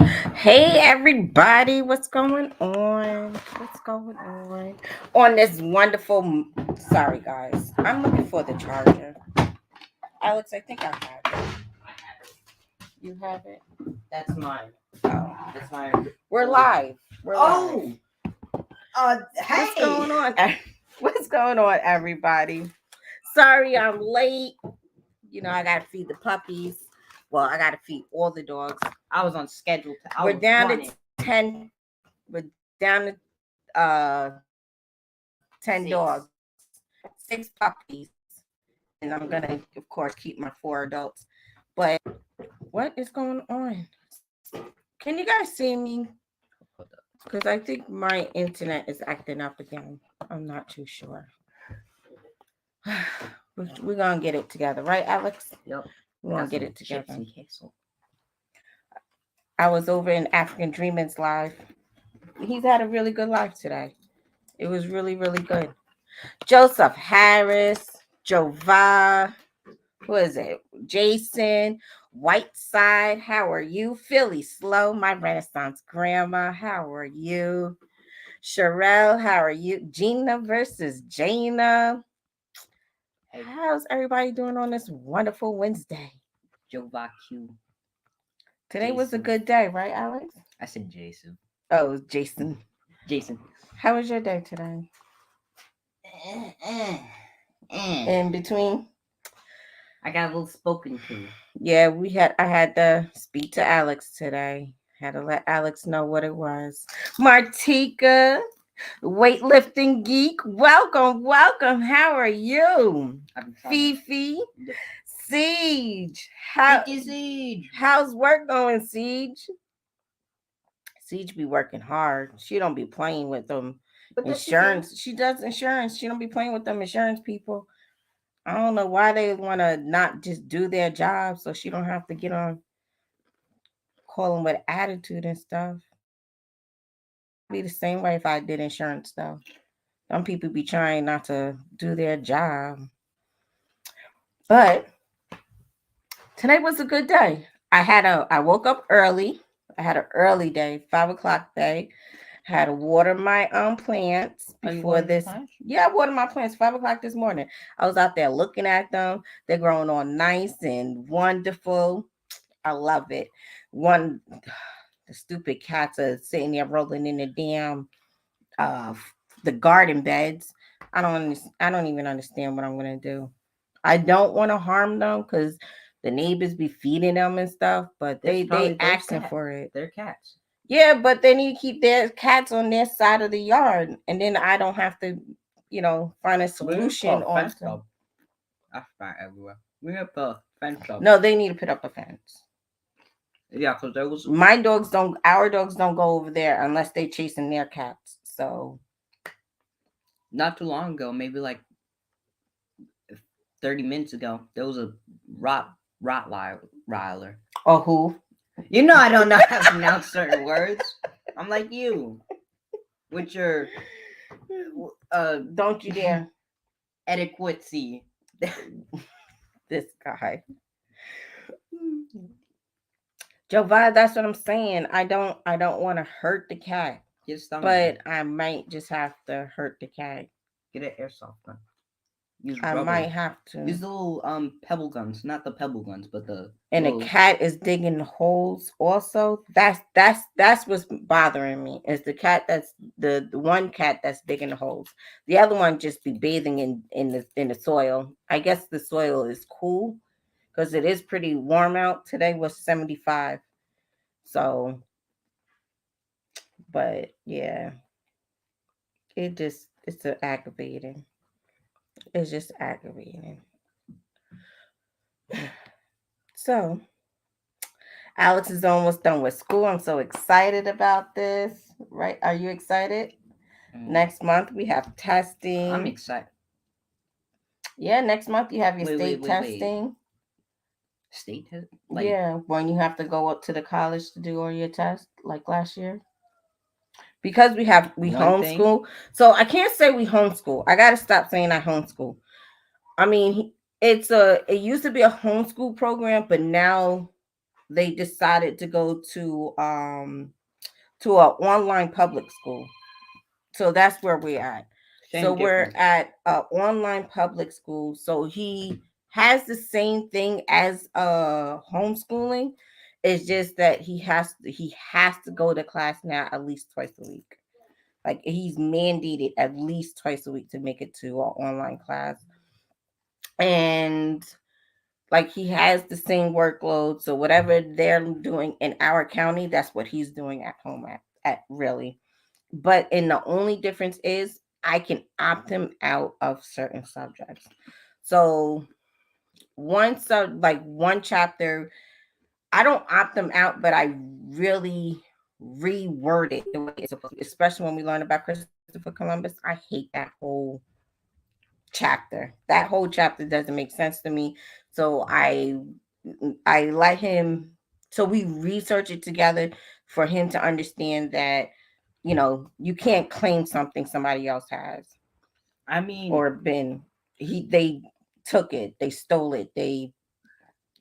Hey everybody, what's going on? What's going on this wonderful? Sorry guys, I'm looking for the charger. Alex, I think I have it. You have it? That's mine. Oh, That's my. we're live. We're live. What's Hey. going on? What's going on, everybody? Sorry, I'm late. I gotta feed the puppies. Well, I gotta feed all the dogs. I was on schedule. We're down to 10. We're down to 10 dogs, 6 puppies, and I'm gonna, of course, keep my 4 adults. But what is going on? Can you guys see me? Because I think my internet is acting up again. I'm not too sure. We're gonna get it together, right, Alex? Yep. We're gonna get it together. I was over in African Dreamers Live. He's had a really good life today. It was really, really good. Joseph Harris, Jova, who is it? Jason, Whiteside, how are you? Philly Slow, my Renaissance grandma, how are you? Sherelle, how are you? Gina versus Jana. Hey, how's everybody doing on this wonderful Wednesday? Q. Today Jason. was a good day, right, Alex? I said Jason. Oh, Jason. Jason. How was your day today? In between? I got a little spoken to. Yeah, I had to speak to Alex today. Had to let Alex know what it was. Martika, weightlifting geek. Welcome. How are you? Fifi. Siege. Siege. How's work going, Siege? Siege be working hard. She don't be playing with them insurance. She does insurance. She don't be playing with them insurance people. I don't know why they want to not just do their job so she don't have to get on calling with attitude and stuff. Be the same way if I did insurance stuff. Some people be trying not to do their job. But today was a good day. I woke up early. I had an early day, 5 o'clock day. Had to water my plants before this. Yeah, I watered my plants 5 o'clock this morning. I was out there looking at them. They're growing on nice and wonderful. I love it. The stupid cats are sitting there rolling in the damn uh the garden beds. I don't even understand what I'm gonna do. I don't want to harm them because the neighbors be feeding them and stuff, but they asking for it. They're cats. Yeah, but they need to keep their cats on their side of the yard, and then I don't have to, find a solution on stuff. I find everywhere. We have a fence up. No, they need to put up a fence. Yeah, because there was our dogs don't go over there unless they chasing their cats. So not too long ago, maybe like 30 minutes ago, there was a Rottweiler. Oh, who? You know I don't know how to pronounce certain words. I'm like you. With your don't you dare adequacy. This guy. Jova, that's what I'm saying. I don't want to hurt the cat. But I might just have to hurt the cat. Get an airsoft gun. I might have to. Use the little pebble guns, not the pebble guns, but the. And the cat is digging holes. Also, that's what's bothering me. Is the cat that's the one cat that's digging the holes. The other one just be bathing in the soil. I guess the soil is cool because it is pretty warm out. Today was 75. So, but yeah, it's aggravating. It's just aggravating. So, Alex is almost done with school. I'm so excited about this. Right? Are you excited? Next month we have testing. I'm excited. Yeah, next month you have your state testing. State test? Yeah, when you have to go up to the college to do all your tests, like last year. Because we homeschool. So I can't say we homeschool. I gotta stop saying I homeschool. I mean, it used to be a homeschool program, but now they decided to go to an online public school. So that's where we're at. So Same we're difference. at an online public school. So he has the same thing as homeschooling. It's just that he has to go to class now at least twice a week. Like he's mandated at least twice a week to make it to an online class. And like he has the same workload. So whatever they're doing in our county, that's what he's doing at home at really. But and the only difference is I can opt him out of certain subjects. So one chapter, I don't opt them out, but I really reword it the way it's supposed to be, especially when we learn about Christopher Columbus. I hate that whole chapter. That whole chapter doesn't make sense to me. So I let him, so we research it together for him to understand that you can't claim something somebody else has I mean, or been they took it, they stole it,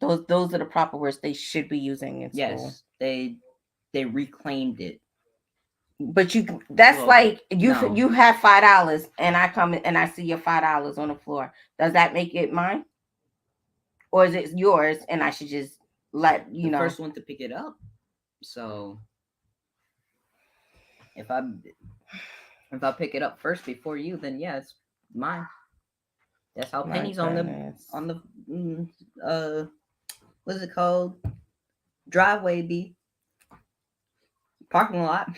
those are the proper words they should be using in school. yes, they reclaimed it. But that's Well, like no. you have $5 and I come and I see your $5 on the floor. Does that make it mine? Or is it yours and I should just let The first one to pick it up. So if I if I pick it up first before you, then yeah, it's mine. That's how my pennies goodness. on the uh what's it called, driveway be, parking lot.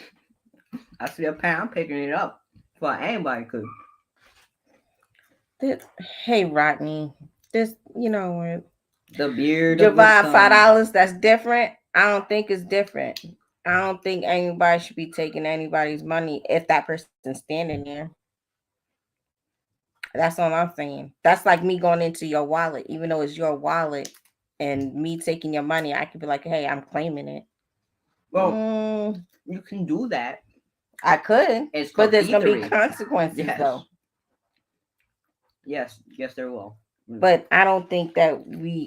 I see a pen, I'm picking it up before anybody could. This, hey Rodney, this what? The beard of the Divide five sun. dollars. That's different. I don't think it's different. I don't think anybody should be taking anybody's money if that person's standing there. That's all I'm saying. That's like me going into your wallet, even though it's your wallet, and me taking your money. I could be like, "Hey, I'm claiming it." Well, Mm, you can do that. I could, It's but called there's gonna be thievery. consequences Yes. though. Yes, there will. But I don't think that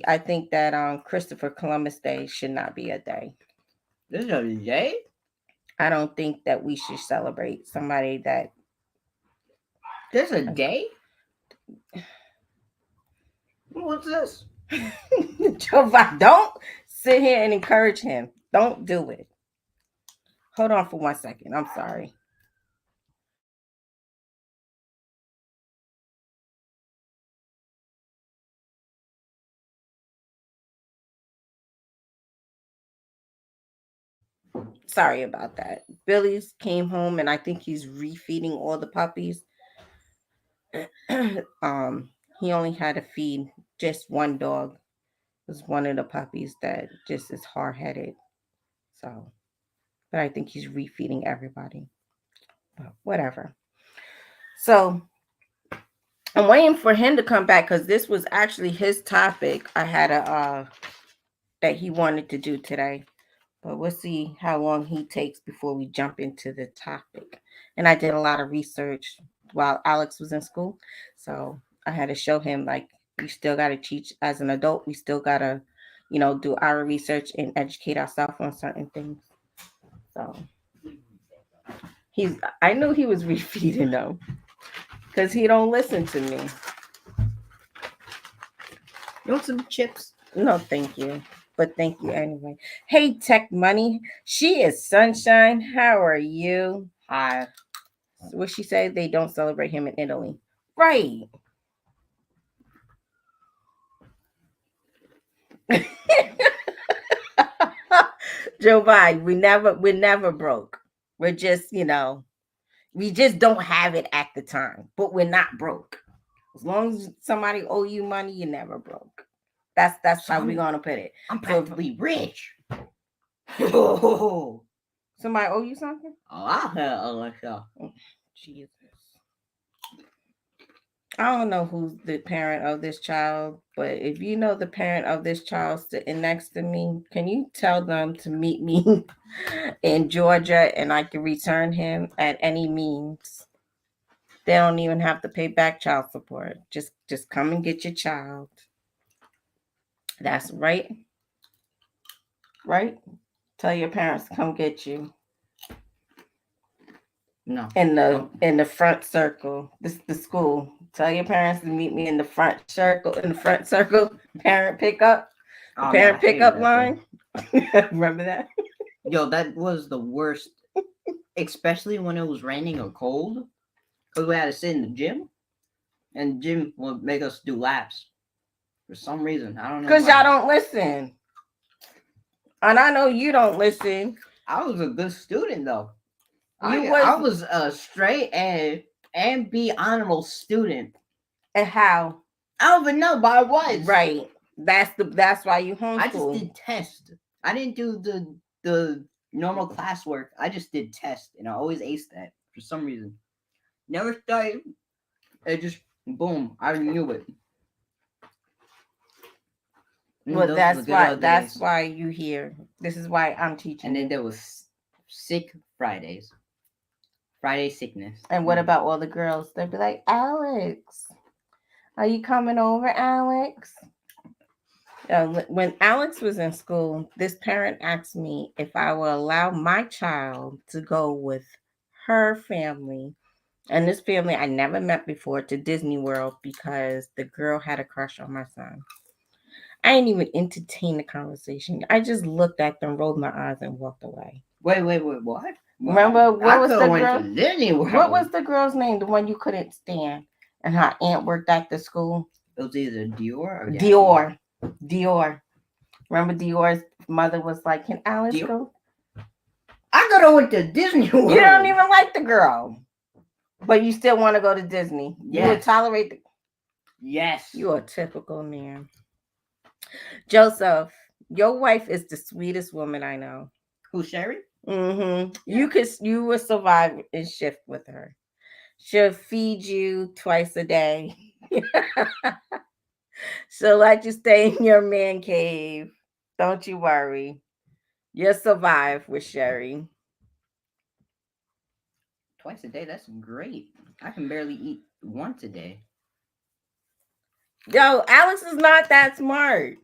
I think that Christopher Columbus Day should not be a day. This is a day? I don't think that we should celebrate somebody that. There's a day? What's this? Joe Biden, don't sit here and encourage him. Don't do it. Hold on for 1 second. I'm sorry. Sorry about that. Billy's came home and I think he's refeeding all the puppies. um, he only had to feed just one dog. It was one of the puppies that just is hard headed. So, but I think he's refeeding everybody. But whatever. So I'm waiting for him to come back because this was actually his topic. I had a that he wanted to do today. But we'll see how long he takes before we jump into the topic. And I did a lot of research while Alex was in school. So I had to show him like we still gotta teach as an adult. We still gotta, do our research and educate ourselves on certain things. So he's I knew he was refeeding them because he don't listen to me. You want some chips? No, thank you. But thank you anyway. Hey, Tech Money. She is Sunshine. How are you? Hi. What she said, they don't celebrate him in Italy. Right. Joe Biden, we're never broke. We're just, we just don't have it at the time, but we're not broke. As long as somebody owe you money, you're never broke. That's how we're gonna put it. I'm So practically rich. Oh, somebody owe you something? I have Alexa. Oh, Jesus. I don't know who's the parent of this child, but if you know the parent of this child sitting next to me, can you tell them to meet me in Georgia and I can return him at any means? They don't even have to pay back child support. Just come and get your child. That's right. right? Tell your parents to come get you. No. In the front circle. This the school. Tell your parents to meet me in the front circle. In the front circle, parent pickup. The parent pickup line. Remember that? Yo, that was the worst. Especially when it was raining or cold. Because we had to sit in the gym. And gym would make us do laps. For some reason. I don't know. Because y'all don't listen. And I know you don't listen. I was a good student though. I was a straight and B honorable student. And how? I don't even know, but I was. Right. That's why you homeschool. I just did test. I didn't do the normal classwork. I just did test, and I always aced that for some reason. Never studied. It just boom, I knew it. Well, that's why you here. This is why I'm teaching. And then there was sick Fridays. Friday sickness. And what about all the girls? They'd be like, Alex, are you coming over, Alex? When Alex was in school, this parent asked me if I would allow my child to go with her family and this family I never met before to Disney World because the girl had a crush on my son. I didn't even entertain the conversation. I just looked at them, rolled my eyes, and walked away. Wait, what? Remember what was the girl? What was the girl's name? The one you couldn't stand, and her aunt worked at the school. It was either Dior or Dior. Remember Dior's mother was like, "Can Alice go?" I could have went to Disney World. You don't even like the girl, but you still want to go to Disney. Yes. You would tolerate the. Yes. You're a typical man. Joseph, your wife is the sweetest woman I know. Who, Sherry? Mm-hmm. Yeah. You will survive and shift with her. She'll feed you twice a day. She'll let you stay in your man cave. Don't you worry. You'll survive with Sherry. Twice a day? That's great. I can barely eat once a day. Yo, Alex is not that smart.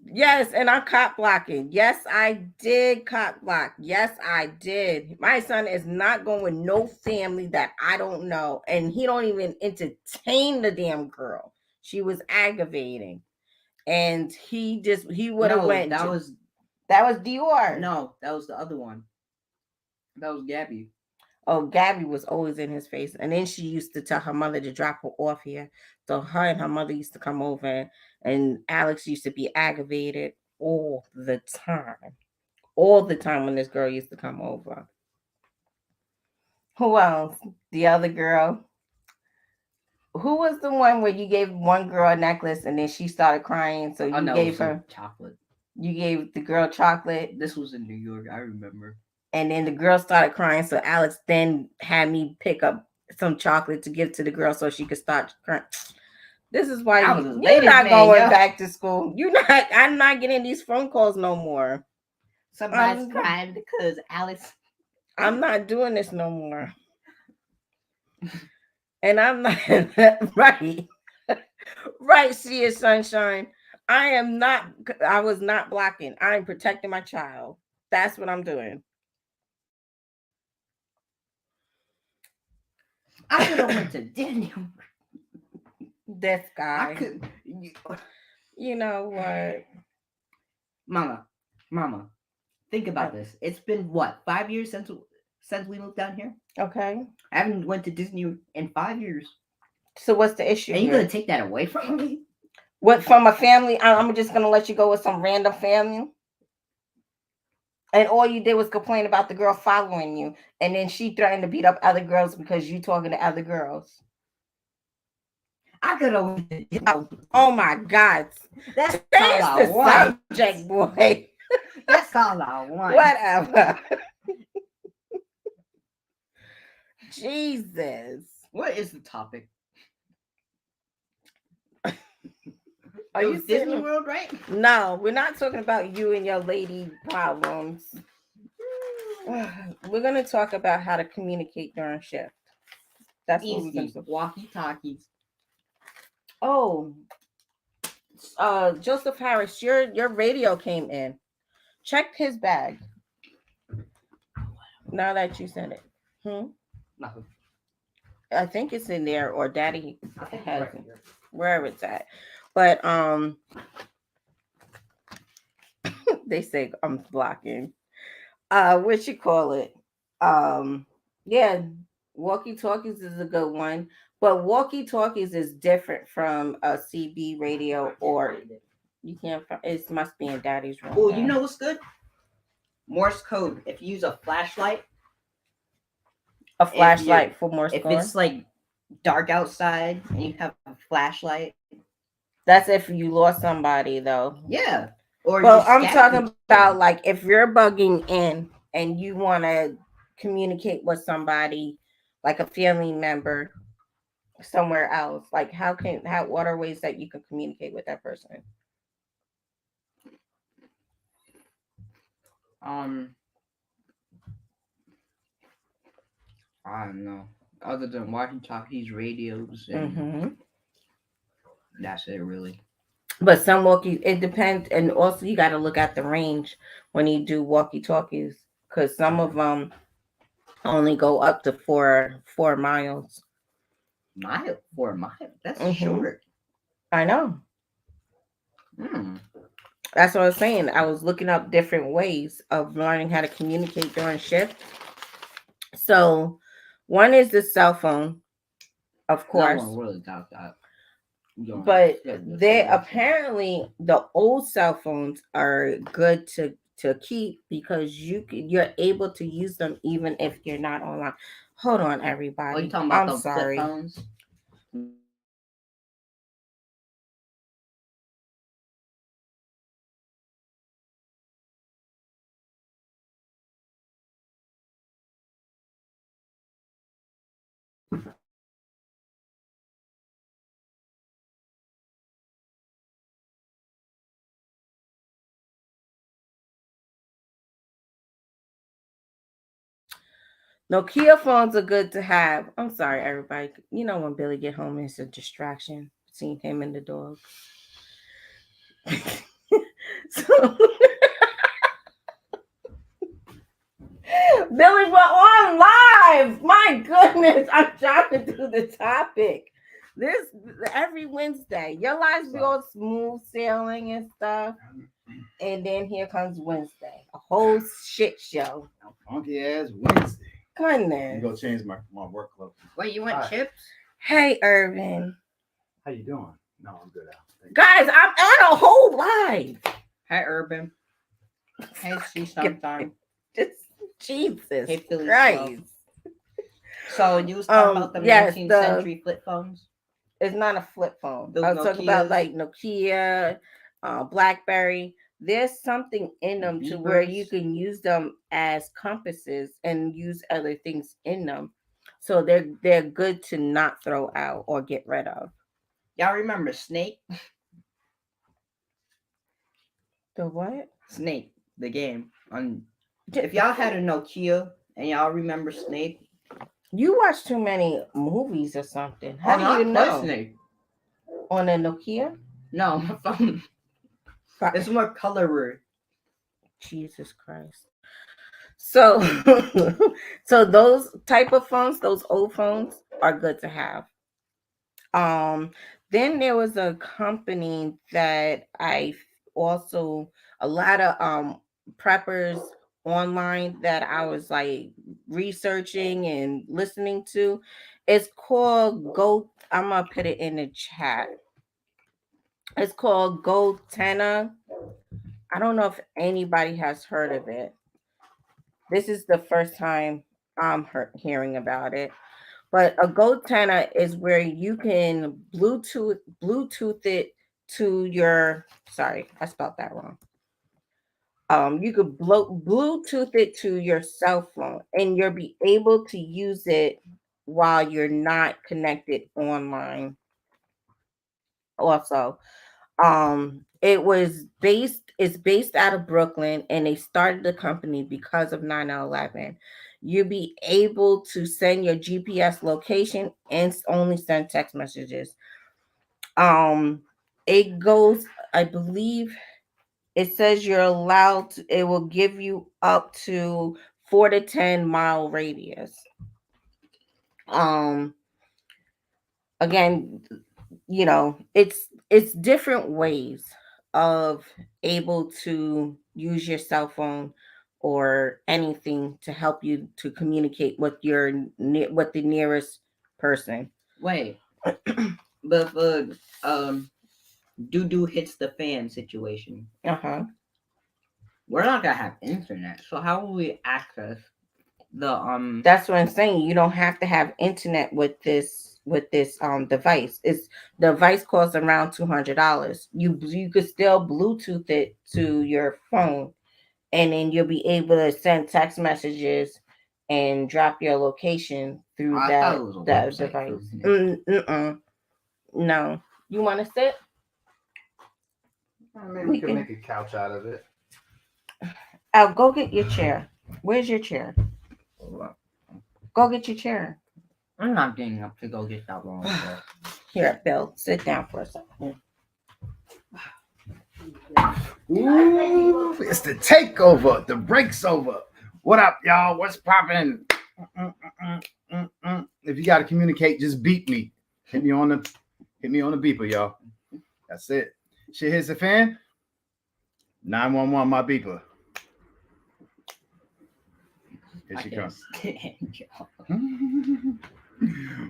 Yes, and I'm cock blocking. Yes, I did cock block. Yes, I did. My son is not going with no family that I don't know, and he don't even entertain the damn girl. She was aggravating, and he would have went. That was Dior. No, that was the other one. That was Gabby. Oh, Gabby was always in his face, and then she used to tell her mother to drop her off here. So her and her mother used to come over, and Alex used to be aggravated all the time when this girl used to come over. Who else? The other girl. Who was the one where you gave one girl a necklace and then she started crying? So you gave her chocolate. You gave the girl chocolate. This was in New York, I remember. And then the girl started crying, so Alex then had me pick up some chocolate to give to the girl so she could start crying. This is why you're not going back to school. I'm not getting these phone calls no more. Somebody's crying because Alex. I'm not doing this no more. And I'm not right. Right, see it, sunshine. I was not blocking. I'm protecting my child. That's what I'm doing. I could have went to Disney. This guy. You know what? Mama, think about this. It's been what, 5 years since we moved down here? Okay. I haven't went to Disney in 5 years. So what's the issue? Are you gonna take that away from me? What, from a family? I'm just gonna let you go with some random family? And all you did was complain about the girl following you, and then she threatened to beat up other girls because you talking to other girls. I could have. Oh my God! That's all I want, subject, boy. That's all I want. Whatever. Jesus. What is the topic? Are you Disney World, right? No, we're not talking about you and your lady problems. We're going to talk about how to communicate during shift. That's easy. What we're going to walkie-talkies. Oh, Joseph Harris, your radio came in. Check his bag. Now that you said it. Nothing. I think it's in there, or Daddy I think has right it, here. wherever it's at. But they say I'm blocking. What you call it? Yeah, walkie talkies is a good one, but walkie talkies is different from a CB radio, or you can't find it. Must be in Daddy's room. Oh, you know what's good? Morse code. If you use a flashlight, A if you flashlight for Morse if code. it's like dark outside and you have a flashlight, That's if you lost somebody, though. yeah. Or you Well, I'm scavenger. talking about like if you're bugging in and you want to communicate with somebody, like a family member somewhere else. Like, what are ways that you can communicate with that person? Um, I don't know. Other than watching talkies, radios, and Mm-hmm. that's it, really. But some walkie, it depends, and also you got to look at the range when you do walkie talkies, because some of them only go up to 4 miles. Mile for a mile. That's Mm-hmm. short. I know. Hmm. That's what I was saying. I was looking up different ways of learning how to communicate during shift. So, one is the cell phone, of No one course, really doubt that. but they apparently the old cell phones are good to keep because you're able to use them even if you're not online. Hold on, Oh, you everybody. talking about I'm the flip sorry. phones? Nokia phones are good to have. I'm sorry, everybody. You know when Billy get home, it's a distraction. Seeing him and the dog. So Billy, we're on live. My goodness, I'm trying to do the topic. This every Wednesday. Your lives be all smooth sailing and stuff. And then here comes Wednesday. A whole shit show. Funky ass Wednesday. Goodness. I'm gonna change my work clothes. Wait, you want chips? Hey, Irvin. How you doing? No, I'm good, Al. Thank Guys, I'm on a whole live. Hey, Urban. Hey, see sometime. Just Jesus Hey, Philly Christ. So you was talking about the yes, 19th century flip phones? It's not a flip phone. Those I was talking about Nokias? like Nokia, BlackBerry. There's something in them to where you Beepers? can use them as compasses and use other things in them. So they're good to not throw out or get rid of. Y'all remember Snake? The what? Snake, the game. If y'all had a Nokia and y'all remember Snake, You watch too many movies or something. How do no, you I play know? Snake. On a Nokia? No, my phone. It's more colorer. Jesus Christ. So so those type of phones, those old phones are good to have. Um, then there was a company that also a lot of preppers online that I was like researching and listening to. It's called Go. I'm gonna put it in the chat. It's called Go Tenna. I don't know if anybody has heard of it. This is the first time I'm hearing about it. But a GoTenna is where you can Bluetooth it to your. Sorry, I spelled that wrong. You could Bluetooth it to your cell phone, and you'll be able to use it while you're not connected online. Also, it's based out of Brooklyn, and they started the company because of 9/11. You'll be able to send your GPS location and only send text messages. um it goes, I believe, It says you're allowed to, it will give you up to 4 to 10 mile radius. Um Again, it's different ways of able to use your cell phone or anything to help you to communicate with with the nearest person. Wait, but for doo hits the fan situation, Uh-huh. we're not gonna have internet. So how will we access the? That's what I'm saying. You don't have to have internet with this device. It's the device costs around $200. You could still Bluetooth it to your phone, and then you'll be able to send text messages and drop your location through I thought it was a that website device. for No. You want to sit? Maybe We we can can- make a couch out of it. I'll go get your chair. Where's your chair? Go get your chair. I'm not getting up to go get that long. Here, Bill, sit down for a second. Ooh, it's the takeover. The break's over. What up, y'all? What's poppin'? If you gotta communicate, just beat me. Hit me on the beeper, y'all. That's it. Shit hits the fan. 911, my beeper. Here she comes.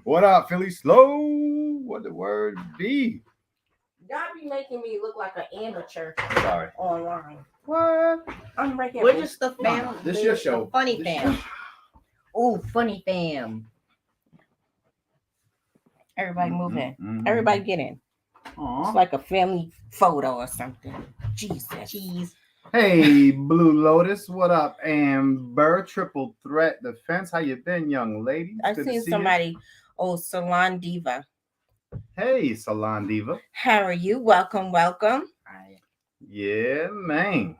What up, Philly Slow? What the word be? Y'all be making me look like an amateur Sorry. online. What? I'm right here. We're just the fam. Nah, this your show. The funny This fam. Oh, funny fam. Everybody move in. Mhm. Everybody get in. It's Aw. like a family photo or something. Jesus. Cheese. Hey, Blue Lotus. What up, Amber? Triple Threat Defense. How you been, young lady? I Good to seen see somebody. Oh, Salon Diva. you. Hey, Salon Diva. How are you? Welcome, welcome. Yeah, man.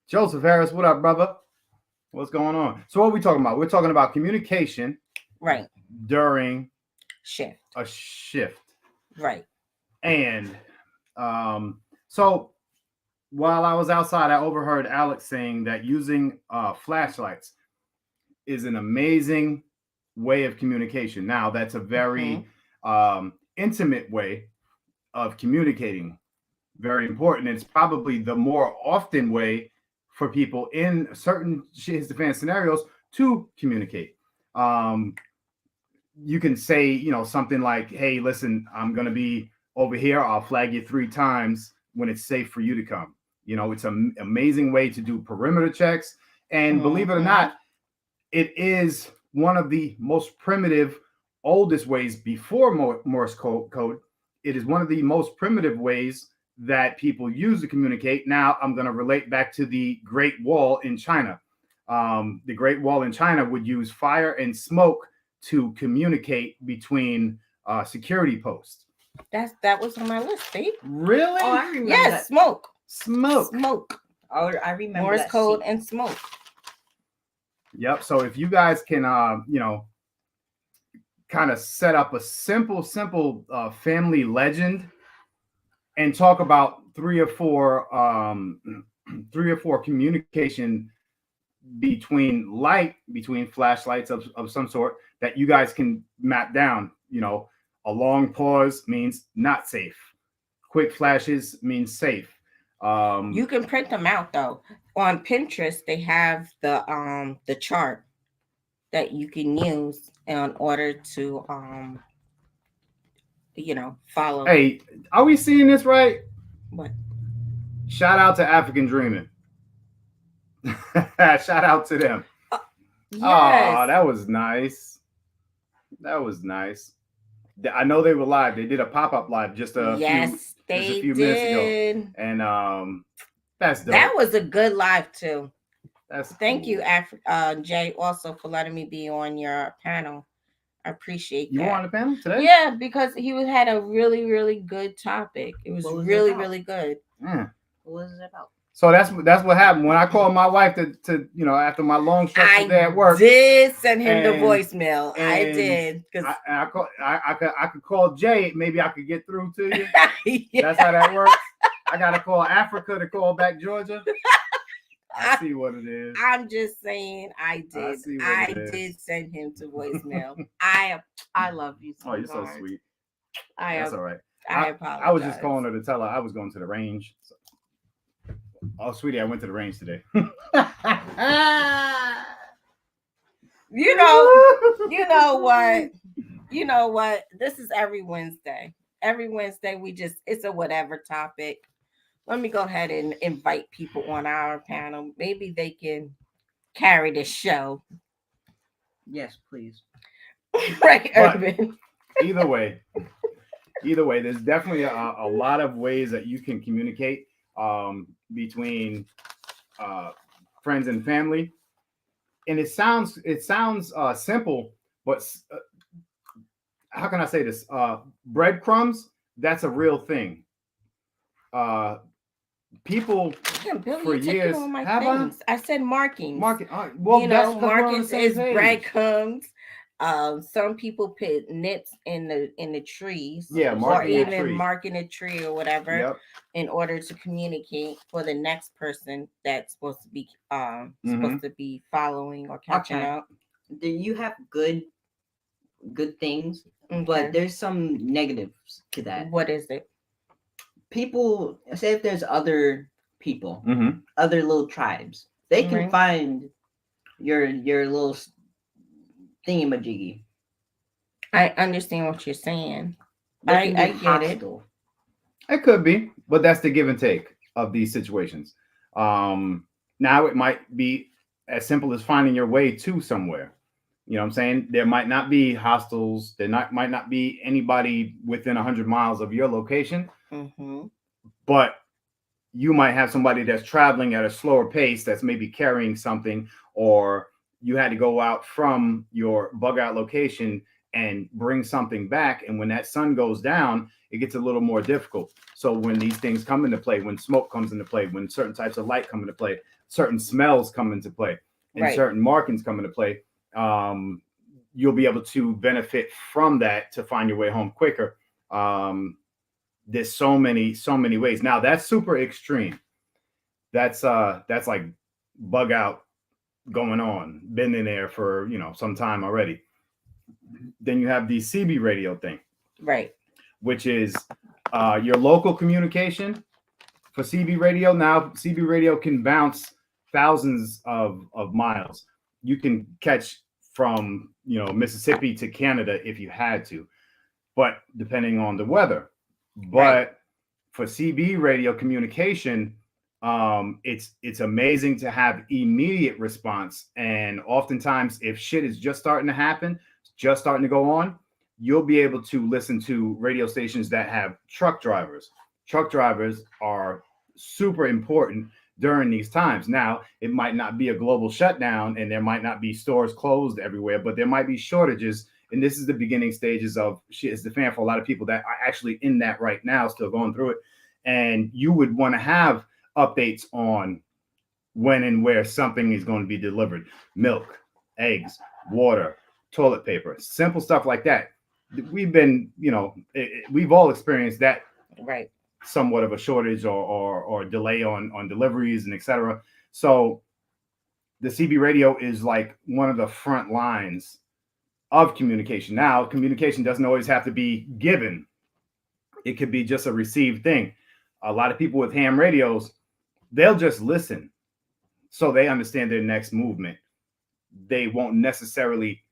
Joseph Harris, what up, brother? What's going on? So what are we talking about? We're talking about communication Right. during Shift. a shift. Right. And so while I was outside, I overheard Alex saying that using flashlights is an amazing way of communication. Now, that's a very intimate way of communicating. Very important. It's probably the more often way for people in certain shit defense scenarios to communicate. You can say, something like, hey, listen, I'm going to be over here. I'll flag you 3 times when it's safe for you to come. It's an amazing way to do perimeter checks. And believe it or not, it is one of the most primitive, oldest ways before Morse code. It is one of the most primitive ways that people use to communicate. Now, I'm going to relate back to the Great Wall in China. The Great Wall in China would use fire and smoke to communicate between security posts. That was on my list, Steve. Really? Oh, I remember Yes, that. smoke. Smoke. Oh, I remember Morse that code scene. and smoke. Yep. So if you guys can, kind of set up a simple family legend and talk about 3 or 4 communication between flashlights of some sort that you guys can map down. A long pause means not safe. Quick flashes means safe. You can print them out though. On Pinterest, they have the chart that you can use in order to follow. Hey, are we seeing this right? What? Shout out to African Dreaming. Shout out to them. Yes. Oh, that was nice. That was nice. I know they were live. They did a pop-up live just a few minutes ago. And that's dope. That was a good live too. Thank cool. you, Jay, also for letting me be on your panel. I appreciate you that. were on the panel today? Yeah, because he had a really, really good topic. It was really, really good. Yeah. What was it about? So that's what happened when I called my wife to after my long stressful day at work. I did send him the voicemail. I did because I could call Jay. Maybe I could get through to you. Yeah. That's how that works. I gotta call Africa to call back Georgia. I see what it is. I'm just saying, I did. see what I it is. did send him to voicemail. I love you so Oh, you're so much. sweet. I That's all right. I apologize. I was just calling her to tell her I was going to the range. So. Oh, sweetie, I went to the range today. You know what? You know what? This is every Wednesday. Every Wednesday, it's a whatever topic. Let me go ahead and invite people on our panel. Maybe they can carry the show. Yes, please. Right, But Urban. either way, there's definitely a lot of ways that you can communicate between friends and family. And it sounds simple, but how can I say this? Breadcrumbs, that's a real thing. People Damn, Billy, for you're taking years all my have things. I said markings. market. Well, that's because we're on the markings same is page. breadcrumbs. Some people put nips in the trees, Yeah, or marking a even tree. marking a tree or whatever, Yep. in order to communicate for the next person that's supposed to be following or catching Okay. up. Do you have good things, Okay. but there's some negatives to that. What is it? People say if there's other people, Mm-hmm. other little tribes, they can Right. find your little thingamajiggy. I understand what you're saying. They can be I get it. hostile. It could be, but that's the give and take of these situations. Now it might be as simple as finding your way to somewhere. You know what I'm saying? There might not be hostels. Might not be anybody within 100 miles of your location, Mm-hmm. but you might have somebody that's traveling at a slower pace that's maybe carrying something, or you had to go out from your bug out location and bring something back. And when that sun goes down, it gets a little more difficult. So when these things come into play, when smoke comes into play, when certain types of light come into play, certain smells come into play, and Right. certain markings come into play, you'll be able to benefit from that to find your way home quicker. There's so many ways. Now that's super extreme. That's like bug out going on, been in there for some time already. Then you have the CB radio thing, Right. which is your local communication for CB radio. Now CB radio can bounce thousands of miles. You can catch from Mississippi to Canada if you had to, but depending on the weather. But Right. for CB radio communication, it's amazing to have immediate response. And oftentimes, if shit is just starting to happen, just starting to go on, you'll be able to listen to radio stations that have truck drivers. Truck drivers are super important during these times. Now, it might not be a global shutdown and there might not be stores closed everywhere, but there might be shortages. And this is the beginning stages of shit is the fan for a lot of people that are actually in that right now, still going through it. And you would want to have updates on when and where something is going to be delivered. Milk, eggs, water, toilet paper, simple stuff like that. We've been, we've all experienced that. Right. Somewhat of a shortage or delay on deliveries and etc. So the CB radio is like one of the front lines of communication. Now, communication doesn't always have to be given. It could be just a received thing. A lot of people with ham radios, they'll just listen so they understand their next movement. They won't necessarily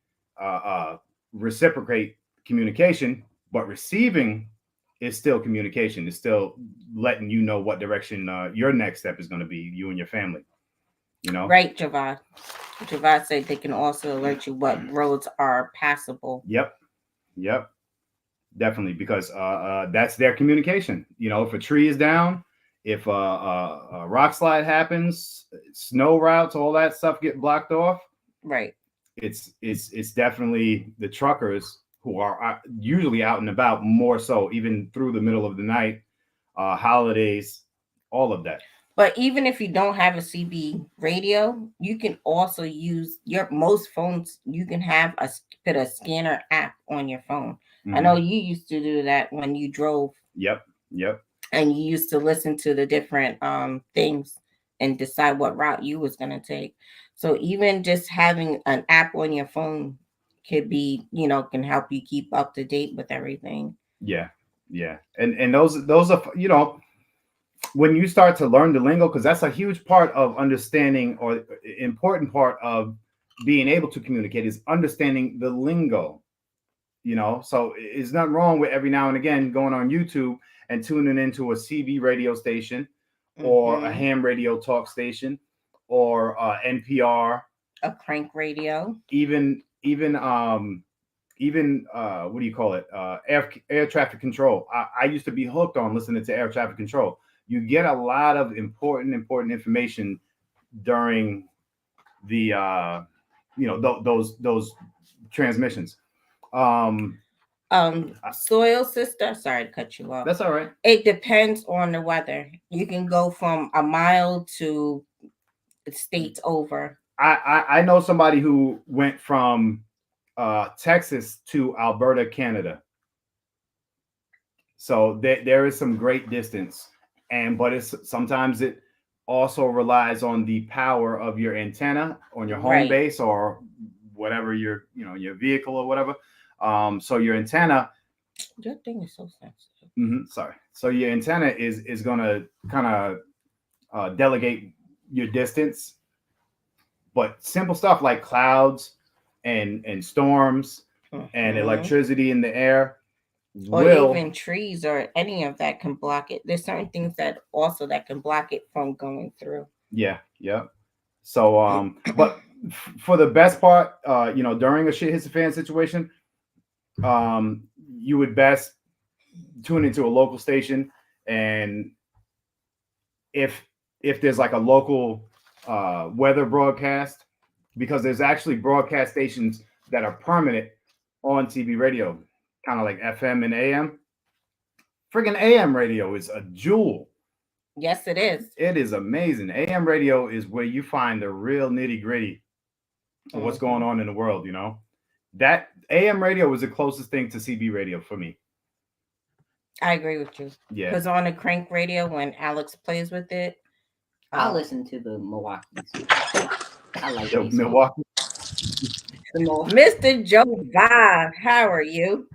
reciprocate communication, but receiving is still communication. It's still letting you know what direction your next step is going to be, you and your family. Right, Javad. Javad said they can also alert you what roads are passable. Yep. Definitely, because that's their communication. If a tree is down, if a rock slide happens, snow routes, all that stuff get blocked off. Right. It's definitely the truckers who are usually out and about more so, even through the middle of the night, holidays, all of that. But even if you don't have a CB radio, you can also use most phones. You can put a scanner app on your phone. Mm-hmm. I know you used to do that when you drove. Yep. and you used to listen to the different things and decide what route you was going to take. So even just having an app on your phone could be, can help you keep up to date with everything. Yeah, yeah, and those are, when you start to learn the lingo, because that's a huge part of understanding, or important part of being able to communicate, is understanding the lingo. So it's not wrong with every now and again going on YouTube and tuning into a CB radio station, or a ham radio talk station, or NPR, a crank radio, even what do you call it, air traffic control. I used to be hooked on listening to air traffic control. You get a lot of important information during the those transmissions. Soil sister, sorry to cut you off. That's all right. It depends on the weather. You can go from a mile to states over. I know somebody who went from Texas to Alberta, Canada. So there is some great distance, but sometimes it also relies on the power of your antenna on your home base, or whatever your vehicle or whatever. So your antenna, that thing is so sensitive. Sorry. So your antenna is gonna kind of delegate your distance, but simple stuff like clouds and storms and electricity in the air, or even trees or any of that can block it. There's certain things that can block it from going through. Yeah. So but for the best part, during a shit hits the fan situation, you would best tune into a local station, and if there's like a local weather broadcast, because there's actually broadcast stations that are permanent on TB radio, kind of like FM and AM. Friggin' AM radio is a jewel. Yes, it is. It is amazing. AM radio is where you find the real nitty gritty of what's going on in the world. That AM radio was the closest thing to CB radio for me. I agree with you. Yeah. Because on the crank radio, when Alex plays with it, I'll listen to the Milwaukee. I like Milwaukee. Mr. Joe Bob, how are you?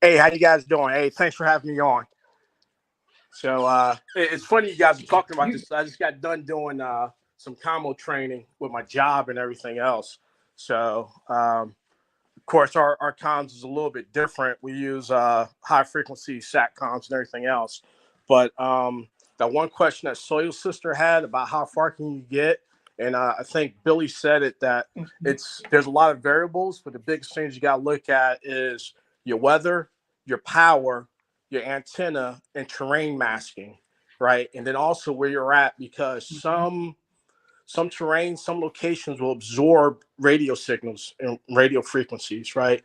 Hey, how you guys doing? Hey, thanks for having me on. So it's funny you guys are talking about this. I just got done doing some commo training with my job and everything else. So of course our comms is a little bit different. We use high frequency sat comms and everything else. But that one question that Soil Sister had about how far can you get, and I think Billy said it, that there's a lot of variables, but the biggest things you got to look at is your weather, your power, your antenna, and terrain masking, right? And then also where you're at, because some terrain, some locations will absorb radio signals and radio frequencies, right?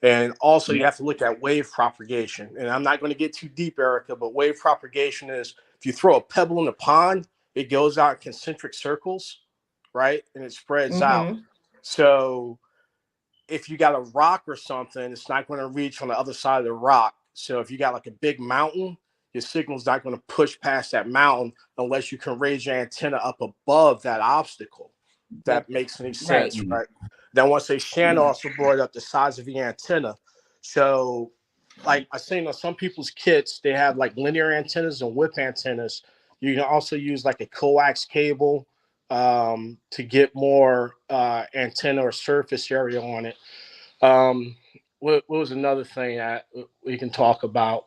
And also you have to look at wave propagation. And I'm not going to get too deep, Erica, but wave propagation is, if you throw a pebble in a pond, it goes out in concentric circles, right? And it spreads out. So if you got a rock or something, it's not going to reach on the other side of the rock. So if you got like a big mountain, your signal's not going to push past that mountain unless you can raise your antenna up above that obstacle. If that makes any sense, right? Then I want to say Shannon also brought up the size of the antenna. So like I seen on some people's kits, they have like linear antennas and whip antennas. You can also use like a coax cable to get more antenna or surface area on it. What was another thing that we can talk about?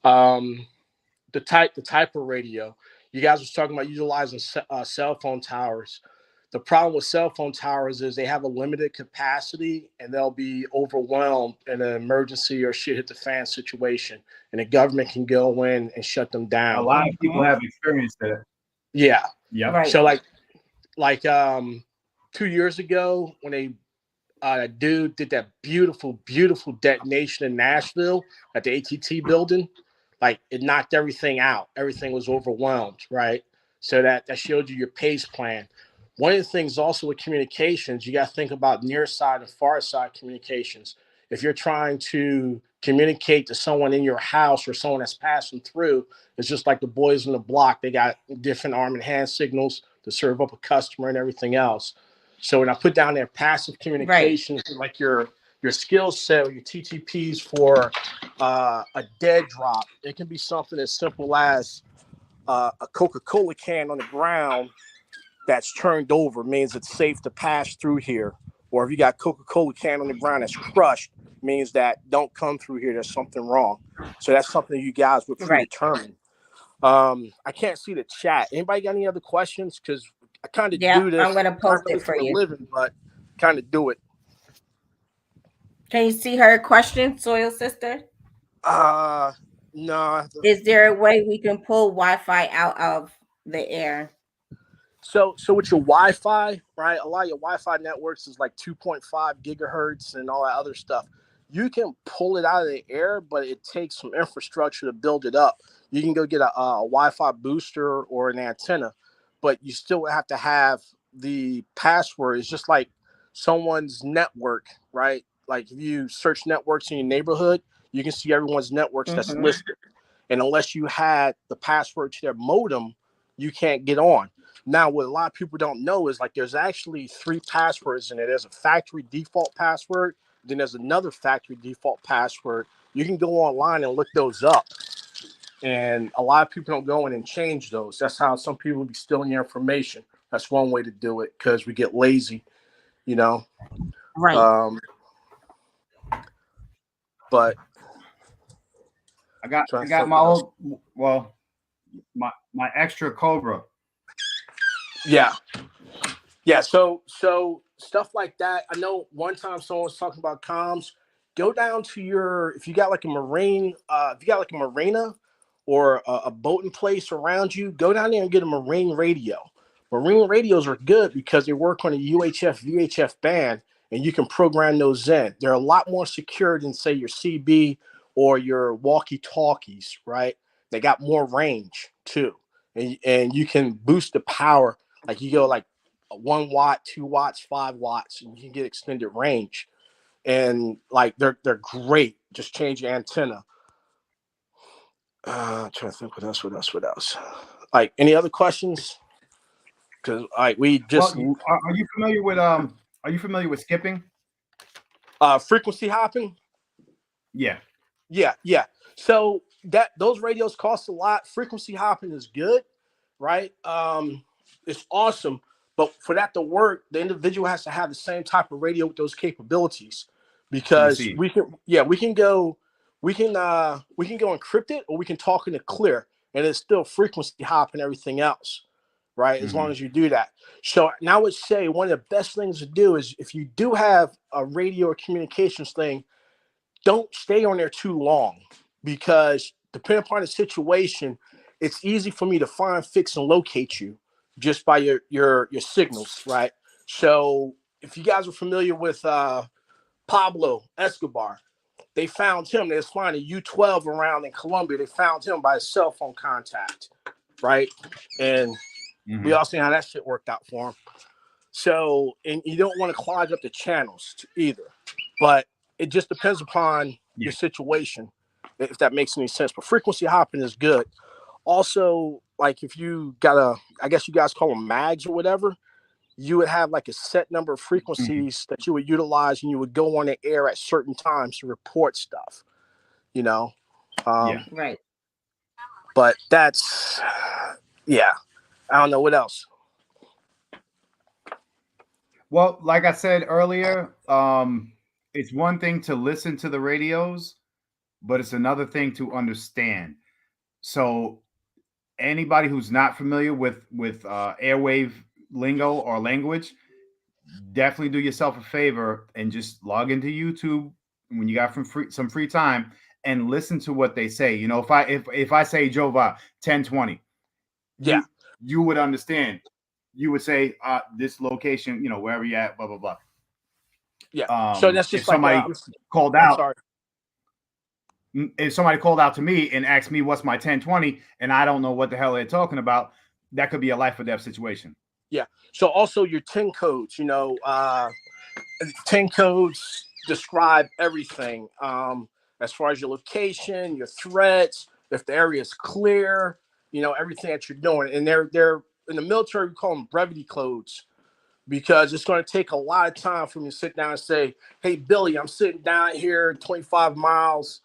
The type of radio. You guys was talking about utilizing cell phone towers. The problem with cell phone towers is they have a limited capacity, and they'll be overwhelmed in an emergency or shit hit the fan situation, and the government can go in and shut them down. A lot of people have experienced that. Yeah. Right. So like 2 years ago when a dude did that beautiful detonation in Nashville at the ATT building, like it knocked everything out. Everything was overwhelmed, right? So that showed you your pace plan. One of the things also with communications, you got to think about near side and far side communications. If you're trying to communicate to someone in your house or someone that's passing through. It's just like the boys in the block. They got different arm and hand signals to serve up a customer and everything else. So when I put down there passive communications, like your skill set or your TTPs for a dead drop, it can be something as simple as a Coca-Cola can on the ground that's turned over, means it's safe to pass through here. Or if you got Coca-Cola can on the ground that's crushed, means that don't come through here. There's something wrong. So that's something you guys would predetermine. I can't see the chat. Anybody got any other questions? Because I kind of do this. I'm gonna post it for a you. living, but kind of do it. Can you see her question, Soil Sister? No. Is there a way we can pull Wi-Fi out of the air? So with your Wi-Fi, right? A lot of your Wi-Fi networks is like 2.5 gigahertz and all that other stuff. You can pull it out of the air, but it takes some infrastructure to build it up. You can go get a Wi-Fi booster or an antenna, but you still have to have the password. It's just like someone's network, right? Like if you search networks in your neighborhood, you can see everyone's networks that's listed. And unless you had the password to their modem, you can't get on. Now, what a lot of people don't know is like there's actually 3 passwords in it. There's a factory default password. Then there's another factory default password. You can go online and look those up. And a lot of people don't go in and change those. That's how some people be stealing your information. That's one way to do it because we get lazy, you know. Right. But I got my old, well, my extra Cobra. Yeah. So stuff like that. I know one time someone was talking about comms. Go down to if you got like a marina or a boating place around you, go down there and get a marine radio. Marine radios are good because they work on a UHF, VHF band, and you can program those in. They're a lot more secure than say your CB or your walkie-talkies, right? They got more range too. And you can boost the power. Like you go like 1 watt, 2 watts, 5 watts, and you can get extended range. And like they're great. Just change your antenna. Trying to think what else. Like any other questions? Because like we just are you familiar with skipping? Frequency hopping? Yeah. So those radios cost a lot. Frequency hopping is good, right? It's awesome. But for that to work, the individual has to have the same type of radio with those capabilities, because we can go encrypted, or we can talk in the clear, and it's still frequency hop and everything else, right? As long as you do that. So now I would say one of the best things to do is if you do have a radio or communications thing, don't stay on there too long, because depending upon the situation, it's easy for me to find, fix, and locate you just by your signals, right? So if you guys are familiar with Pablo Escobar, they found him. They was flying a U-12 around in Colombia. They found him by his cell phone contact, right? And we all seen how that shit worked out for him. So, and you don't want to clog up the channels either, but it just depends upon your situation, if that makes any sense. But frequency hopping is good. Also, like if you got I guess you guys call them mags or whatever, you would have like a set number of frequencies that you would utilize, and you would go on the air at certain times to report stuff, you know? Right. But that's, I don't know what else. Well, like I said earlier, it's one thing to listen to the radios, but it's another thing to understand. So anybody who's not familiar with airwave lingo or language, definitely do yourself a favor and just log into YouTube when you got some free time and listen to what they say. You know, if I say Jova 1020, you would understand. You would say this location, you know, wherever you at, blah blah blah. Yeah. So that's just if somebody called out. Sorry. If somebody called out to me and asked me what's my 1020 and I don't know what the hell they're talking about, that could be a life or death situation. Yeah. So also your 10 codes, you know, 10 codes describe everything. as far as your location, your threats, if the area is clear, everything that you're doing. And they're in the military, we call them brevity codes, because it's going to take a lot of time for me to sit down and say, hey, Billy, I'm sitting down here 25 miles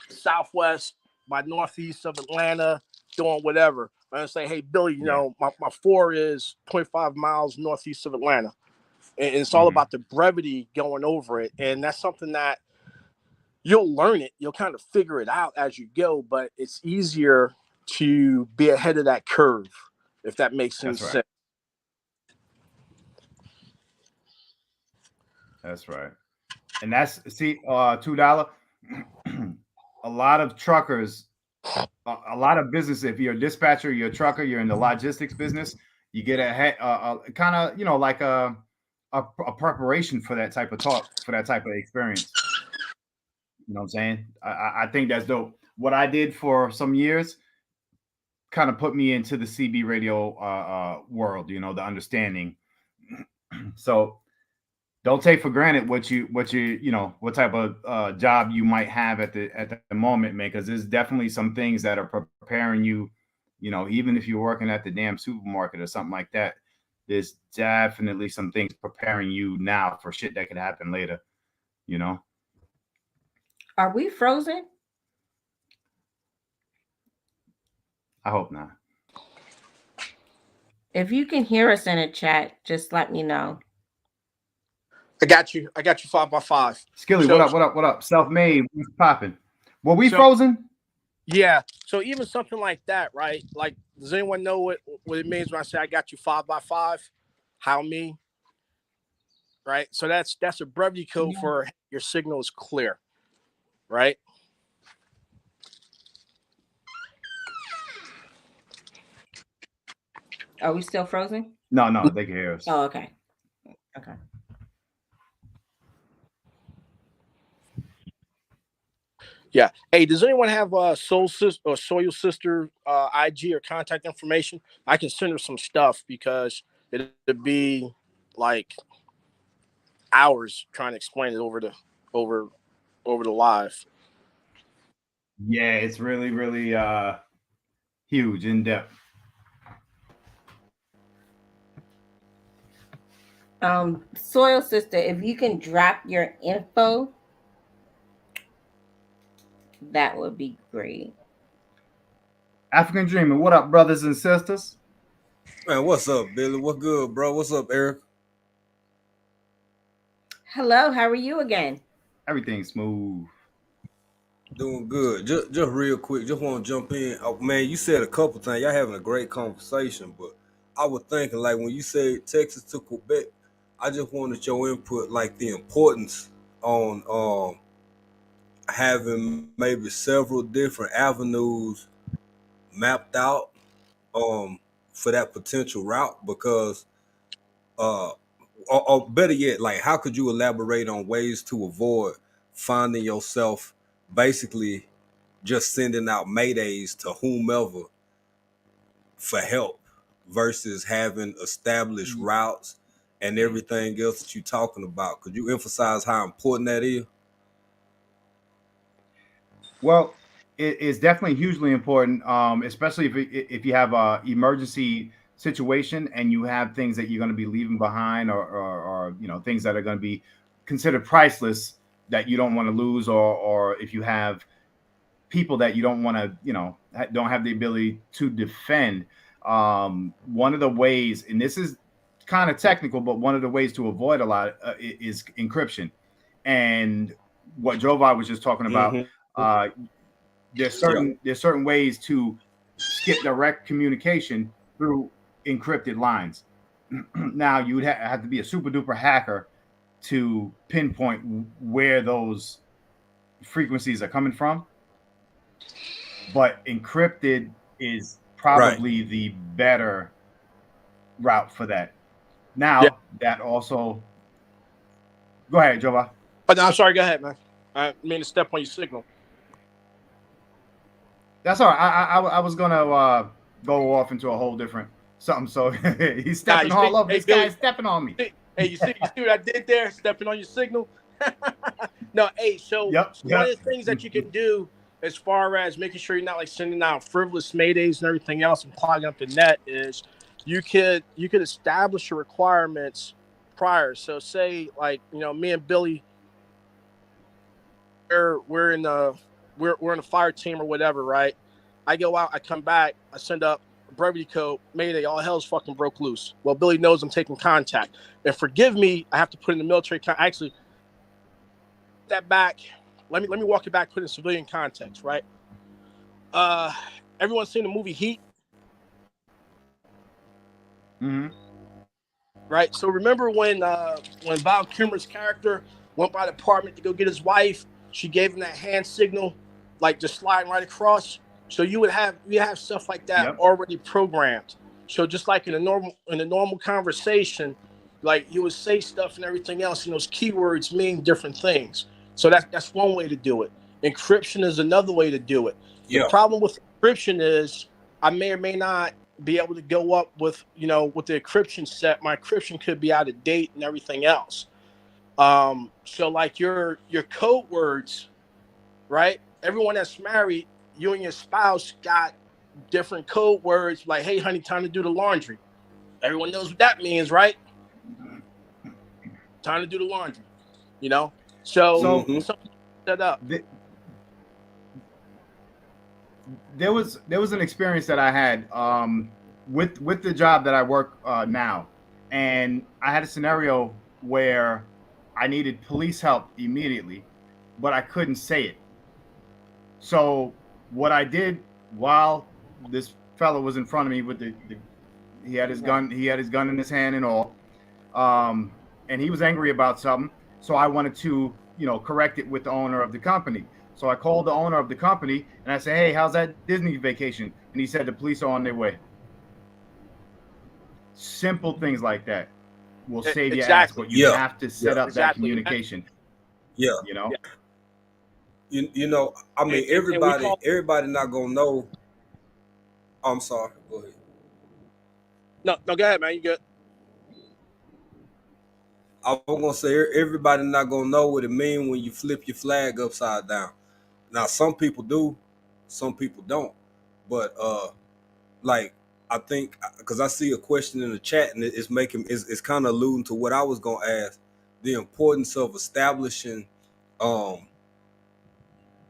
southwest by northeast of Atlanta doing whatever. I'm going to say, hey, Billy, my 4 is 25 miles northeast of Atlanta. And it's all about the brevity going over it. And that's something that you'll learn it. You'll kind of figure it out as you go, but it's easier to be ahead of that curve, if that makes any sense. That's right. And that's $2. A lot of truckers, a lot of business. If you're a dispatcher, you're a trucker, you're in the logistics business, you get a kind of, like a preparation for that type of talk, for that type of experience. You know what I'm saying? I think that's dope. What I did for some years kind of put me into the CB radio world, the understanding. So don't take for granted what type of job you might have at the moment, man, because there's definitely some things that are preparing you, even if you're working at the damn supermarket or something like that, there's definitely some things preparing you now for shit that could happen later, Are we frozen? I hope not. If you can hear us in the chat, just let me know. I got you 5x5. Skilly, what up? Self-made, what's popping? Were we frozen? Yeah. So even something like that, right? Like, does anyone know what it means when I say I got you 5x5? How me? Right. So that's a brevity code for your signal is clear, right? Are we still frozen? No, they can hear us. Oh, okay. Yeah. Hey, does anyone have Soil Sister IG or contact information? I can send her some stuff, because it'd be like hours trying to explain it over the live. Yeah, it's really, really huge, in depth. Soil Sister, if you can drop your info, that would be great. African Dreamer, what up, brothers and sisters? Man, what's up, Billy? What's good, bro? What's up, Eric? Hello, how are you again? Everything's smooth. Doing good. Just real quick, just want to jump in. Oh, man, you said a couple things. Y'all having a great conversation, but I was thinking, like, when you say Texas to Quebec, I just wanted your input, like the importance on having maybe several different avenues mapped out for that potential route, because or better yet, like, how could you elaborate on ways to avoid finding yourself basically just sending out maydays to whomever for help versus having established routes and everything else that you're talking about? Could you emphasize how important that is? Well, it's definitely hugely important, especially if you have a emergency situation and you have things that you're going to be leaving behind, or things that are going to be considered priceless that you don't want to lose, or if you have people that you don't want to don't have the ability to defend. One of the ways, and this is kind of technical, but one of the ways to avoid a lot is encryption. And what Jovi was just talking about, there's certain ways to skip direct communication through encrypted lines. Now you would have to be a super duper hacker to pinpoint where those frequencies are coming from, but encrypted is probably the better route for that. Now that also, go ahead, Jovi. But no, I'm sorry. Go ahead, man. I mean to step on your signal. That's all right. I was gonna go off into a whole different something. So he's stepping all over. This guy's stepping on me. Hey, you see what I did there? Stepping on your signal. No, hey, so Yep. one of the things that you can do as far as making sure you're not like sending out frivolous maydays and everything else and clogging up the net is you could establish your requirements prior. So say like, me and Billy, we're in the we're in a fire team or whatever, right? I go out, I come back, I send up a brevity code, mayday, all hell's fucking broke loose. Well, Billy knows I'm taking contact. And forgive me, I have to put in the military actually that back. Let me walk it back, put in civilian context, right? Uh Everyone's seen the movie Heat, Mm-hmm. right? So remember when Val Kilmer's character went by the apartment to go get his wife, she gave him that hand signal, like just sliding right across. So you have stuff like that Yep. already programmed. So just like in a normal conversation, like you would say stuff and everything else, and those keywords mean different things. So that's one way to do it. Encryption is another way to do it. The Yeah. problem with encryption is I may or may not be able to go up with with the encryption set. My encryption could be out of date and everything else. So like your code words, right? Everyone that's married, you and your spouse got different code words like, hey honey, time to do the laundry. Everyone knows what that means, right? Time to do the laundry, you know? So So something set up. There was an experience that I had with the job that I work now, and I had a scenario where I needed police help immediately, but I couldn't say it. So what I did while this fellow was in front of me with he had his gun in his hand and all, and he was angry about something. So I wanted to correct it with the owner of the company. So I called the owner of the company and I said, "Hey, how's that Disney vacation?" And he said, "The police are on their way." Simple things like that will save your ass, but you have to set up that communication. Yeah. You know. I mean, everybody not gonna know. I'm sorry. Go ahead. No, go ahead, man. You good? I was gonna say everybody not gonna know what it means when you flip your flag upside down. Now, some people do, some people don't. But like I think because I see a question in the chat and it's kind of alluding to what I was gonna ask: the importance of establishing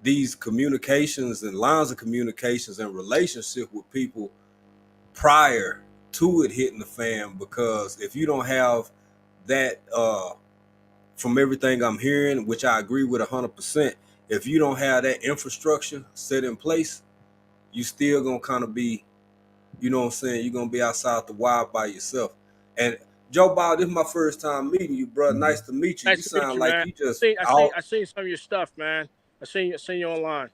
these communications and lines of communications and relationship with people prior to it hitting the fan. Because if you don't have that, from everything I'm hearing, which I agree with 100%, if you don't have that infrastructure set in place, you still gonna kind of be, you know what I'm saying, you're gonna be outside the wild by yourself. And Joe Bob, this is my first time meeting you, bro. Nice to meet you. Nice You to meet sound you, like man. you just I seen some of your stuff, man. I seen you online.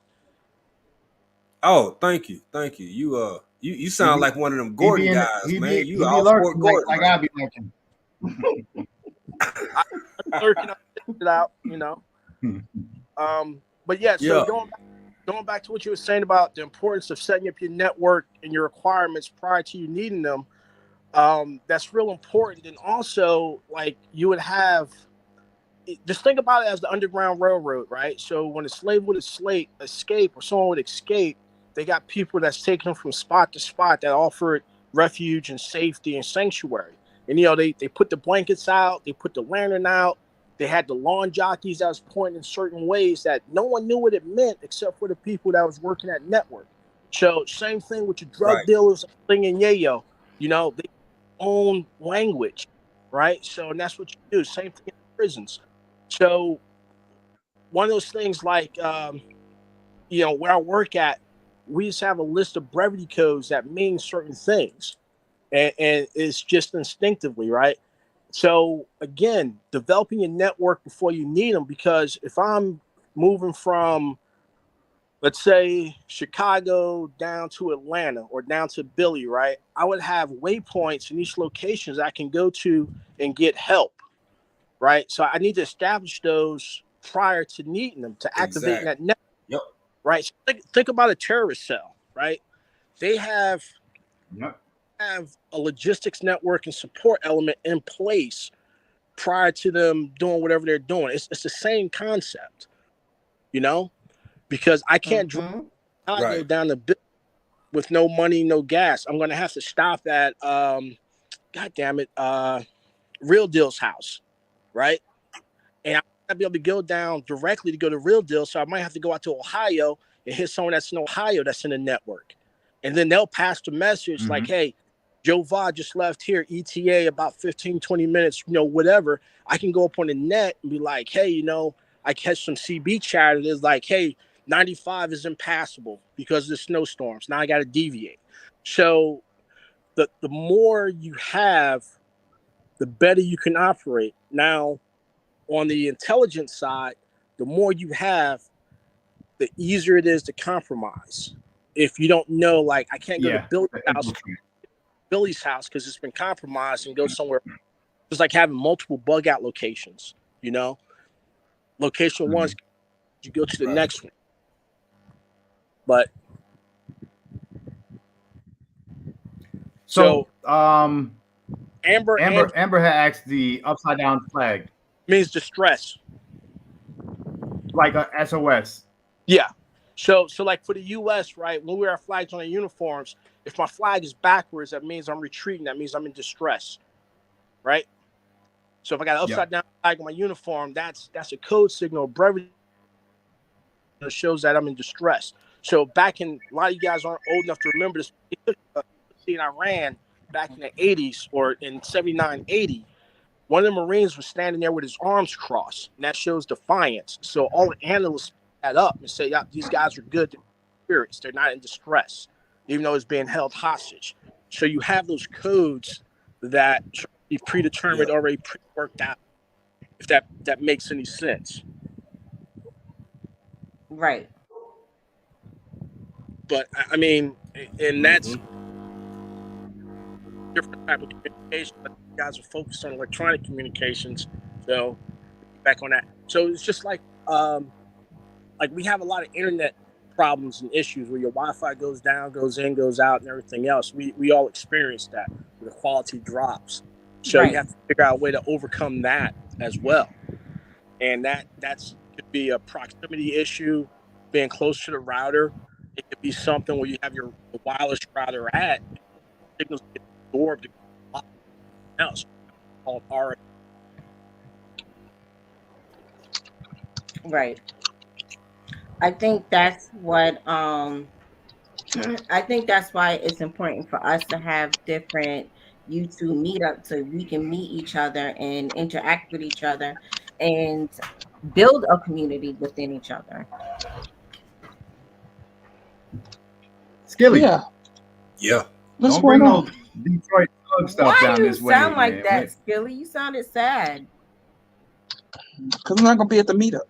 Oh, thank you. You sound like one of them Gordon guys, man. You be off Fort lurking Gordon, like man. I be lurking. I'm lurking it out, But yeah, so going back to what you were saying about the importance of setting up your network and your requirements prior to you needing them, that's real important. And also, like, you would have, just think about it as the Underground Railroad, right? So when a slave would escape or someone would escape, they got people that's taking them from spot to spot that offered refuge and safety and sanctuary. And they put the blankets out, they put the lantern out, they had the lawn jockeys that was pointing in certain ways that no one knew what it meant except for the people that was working at network. So same thing with your drug dealers singing yayo, they own language, right? So and that's what you do. Same thing in prisons. So one of those things like where I work at, we just have a list of brevity codes that mean certain things. And it's just instinctively, right? So again, developing your network before you need them, because if I'm moving from, let's say, Chicago down to Atlanta or down to Billy, right? I would have waypoints in each locations I can go to and get help, right? So I need to establish those prior to needing them, to activating that network, right? So think about a terrorist cell, right? They have a logistics network and support element in place prior to them doing whatever they're doing. It's the same concept, because I can't drive go down the bill with no money, no gas. I'm going to have to stop at, God damn it, Real Deal's house, right? And I'm not be able to go down directly to go to Real Deal, so I might have to go out to Ohio and hit someone that's in Ohio that's in the network. And then they'll pass the message like, hey, Joe Vod just left here, ETA, about 15, 20 minutes, whatever. I can go up on the net and be like, hey, I catch some CB chatter. It's like, hey, 95 is impassable because of the snowstorms. Now I got to deviate. So the more you have, the better you can operate. Now, on the intelligence side, the more you have, the easier it is to compromise. If you don't know, like, I can't go to Billy's house because it's been compromised and go somewhere. It's like having multiple bug out locations, Location one, you go to the next one. But so Amber had asked the upside down flag. Means distress. Like a SOS. Yeah. So like for the US, right, when we wear flags on our uniforms, if my flag is backwards, that means I'm retreating. That means I'm in distress. Right? So if I got an upside down flag on my uniform, that's a code signal, brevity that shows that I'm in distress. So back in, a lot of you guys aren't old enough to remember this. In Iran back in the 80s or in 79, 80, one of the Marines was standing there with his arms crossed, and that shows defiance. So all the analysts add up and say, yeah, these guys are good spirits. They're not in distress, even though it's being held hostage. So you have those codes that be predetermined, already pre-worked out, if that makes any sense. Right. But, I mean, and that's different type of communication, but you guys are focused on electronic communications. So back on that. So it's just like we have a lot of internet problems and issues where your Wi-Fi goes down, goes in, goes out, and everything else. We all experience that where the quality drops. So you have to figure out a way to overcome that as well. And that's could be a proximity issue, being close to the router. It could be something where you have your wireless router at, signals get absorbed else called RF. Right. I think that's what I think that's why it's important for us to have different YouTube meetups so we can meet each other and interact with each other and build a community within each other. Skilly. Yeah. Don't bring no Detroit stuff down this way. Why you sound like that, Skilly? You sounded sad. Because I'm not going to be at the meetup.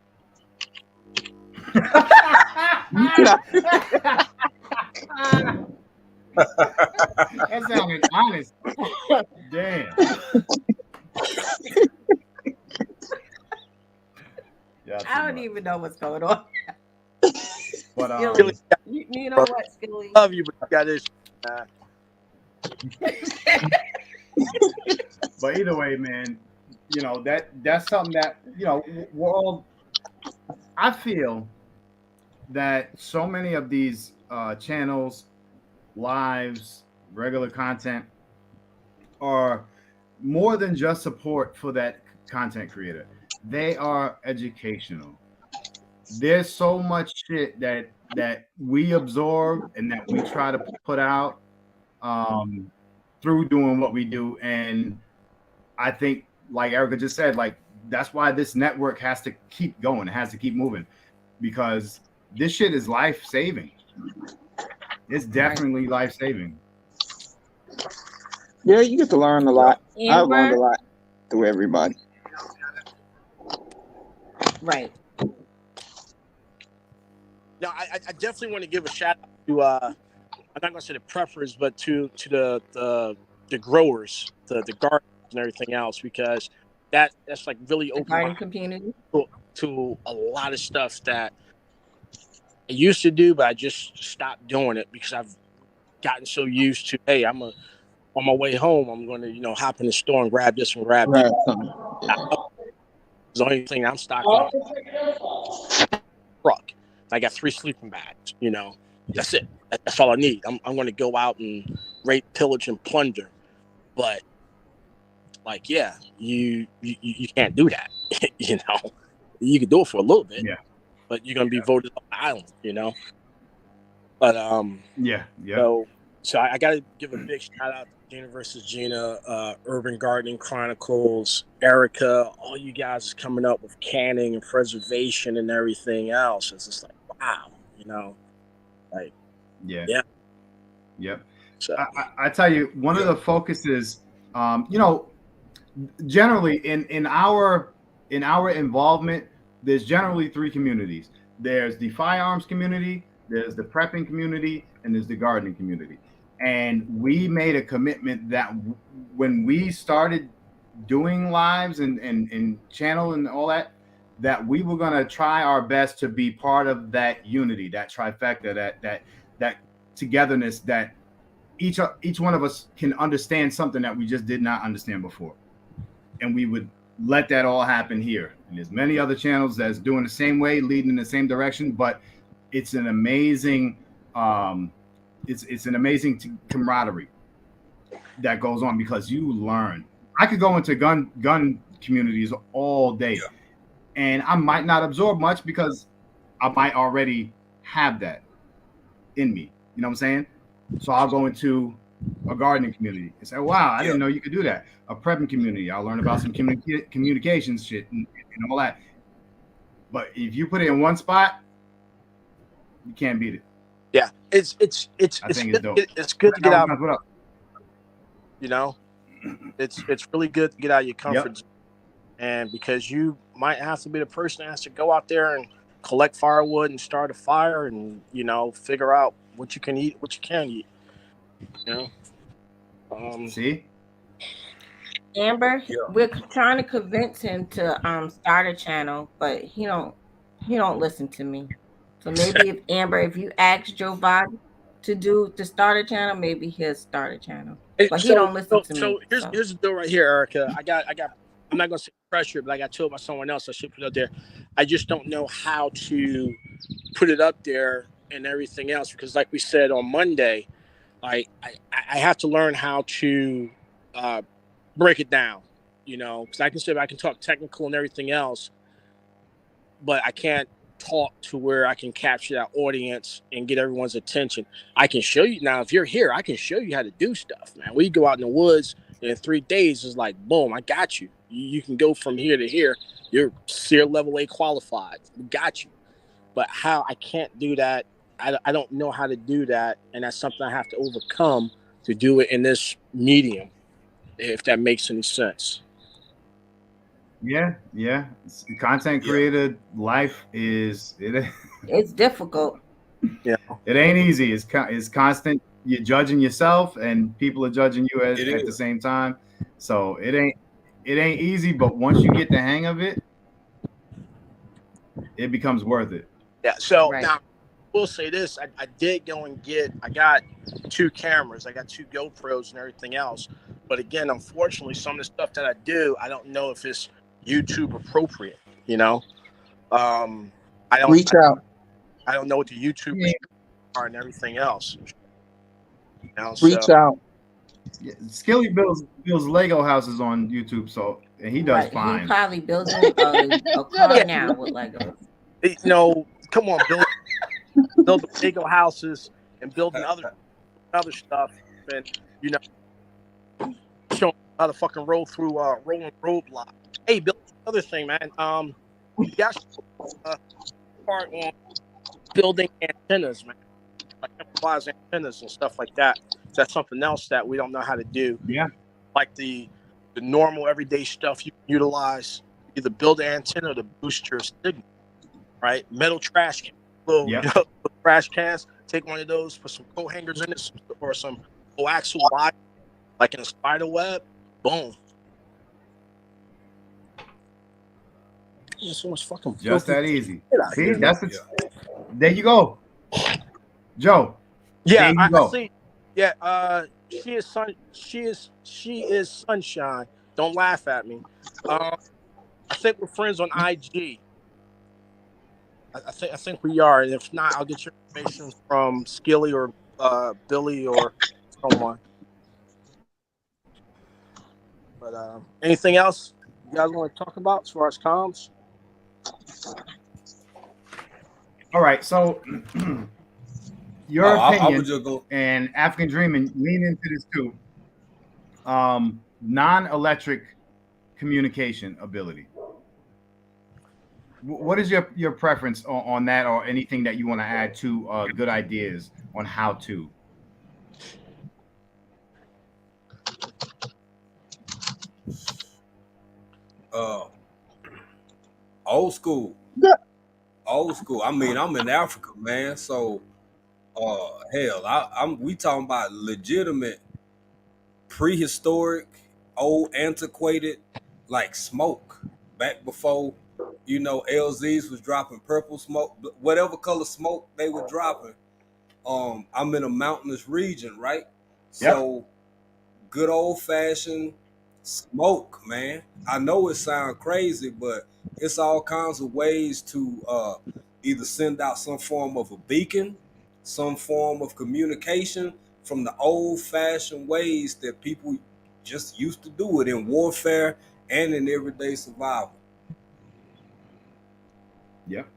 That sounded honest. Damn. I don't even know what's going on. But Skilly, you know what, Skilly? Love you, but you got this. But either way, man, that's something that we're all. I feel that so many of these channels, lives, regular content are more than just support for that content creator. They are educational. There's so much shit that we absorb and that we try to put out through doing what we do. And I think, like Erica just said, like that's why this network has to keep going. It has to keep moving because this shit is life-saving. It's definitely life-saving. Yeah, you get to learn a lot. I've learned a lot through everybody. Right. Now, I definitely want to give a shout out to I'm not going to say the preppers, but to the growers, the gardeners and everything else, because that's like really open community to a lot of stuff that I used to do, but I just stopped doing it because I've gotten so used to, hey, I'm a on my way home, I'm going to, hop in the store and grab this and grab Right. that. It's the only thing I'm stocking up truck. I got 3 sleeping bags. That's it. That's all I need. I'm going to go out and rape, pillage, and plunder. But like, yeah, you can't do that. You can do it for a little bit, but you're going to be voted off the island. But so I got to give a big shout out to Gina versus Gina, Urban Gardening Chronicles, Erica, all you guys is coming up with canning and preservation and everything else. It's just like, wow, like, Yep. So I tell you, one of the focuses, generally in our involvement, there's generally 3 communities. There's the firearms community, there's the prepping community, and there's the gardening community. And we made a commitment that when we started doing lives and channel and all that we were going to try our best to be part of that unity, that trifecta, that togetherness, that each one of us can understand something that we just did not understand before. And we would let that all happen here. And there's many other channels that's doing the same way, leading in the same direction, but it's an amazing it's an amazing camaraderie that goes on because you learn. I could go into gun communities all day and I might not absorb much because I might already have that in me. You know what I'm saying? So I'll go into a gardening community and say, wow, I didn't know you could do that. A prepping community, I'll learn about some communications shit and all that. But if you put it in one spot, you can't beat it. Yeah, it's dope. It's good to get out. It's really good to get out of your comfort zone, and because you might have to be the person that has to go out there and collect firewood and start a fire, and figure out what you can eat, what you can't eat. See, Amber, we're trying to convince him to start a channel, but he don't listen to me. So maybe if you ask Joe Biden to start a channel, maybe he'll start a channel. But he don't listen to me. So here's the deal right here, Erica. I got. I'm not gonna say pressure, but I got told by someone else I should put it up there. I just don't know how to put it up there and everything else because, like we said on Monday, I have to learn how to break it down. Because I can talk technical and everything else, but I can't talk to where I can capture that audience and get everyone's attention. I can show you now. If you're here, I can show you how to do stuff, man. We go out in the woods and in 3 days is like, boom, I got you. You can go from here to here. You're SEER level A qualified. We got you. But how I can't do that. I don't know how to do that. And that's something I have to overcome to do it in this medium, if that makes any sense. Yeah. Content creator life is it's difficult. Yeah, it ain't easy. It's constant. You're judging yourself, and people are judging you at the same time. So it ain't easy. But once you get the hang of it, it becomes worth it. Yeah. So now, we'll say this: I did go and I got 2 cameras. I got 2 GoPros and everything else. But again, unfortunately, some of the stuff that I do, I don't know if it's YouTube appropriate. I don't reach out. I don't know what the YouTube are and everything else. Reach out. Yeah, Skilly builds Lego houses on YouTube, so and he does fine. He's probably building a car now with Legos. Come on, build the Lego houses and building other stuff, and showing how to fucking roll through rolling roadblock. Hey, build another thing, man. You got part on building antennas, man, like camouflage antennas and stuff like that. That's something else that we don't know how to do. Yeah, like the normal everyday stuff you can utilize, either build an antenna or to boost your signal. Right, metal trash can, little trash cans. Take one of those, put some coat hangers in it, or some coaxial wire, like in a spider web. Boom. So much fucking just that easy. See, that's there you go, Joe. Yeah, I see. Yeah, she is sunshine. Don't laugh at me. I think we're friends on IG. I think we are, and if not, I'll get your information from Skilly or Billy or someone. But anything else you guys want to talk about as far as comms? All right. So, your I was opinion just going. and African Dreaming lean into this too. Non-electric communication ability. What is your preference on that, or anything that you want to add to good ideas on how to? Uh, old school. Old school. I mean, I'm in Africa, man. So, hell, I'm we talking about legitimate, prehistoric, old, antiquated, like smoke back before, LZs was dropping purple smoke, whatever color smoke they were dropping. I'm in a mountainous region, right? Yep. So good old fashioned smoke, man. I know it sounds crazy, but it's all kinds of ways to either send out some form of a beacon, some form of communication from the old fashioned ways that people just used to do it in warfare and in everyday survival. Yep.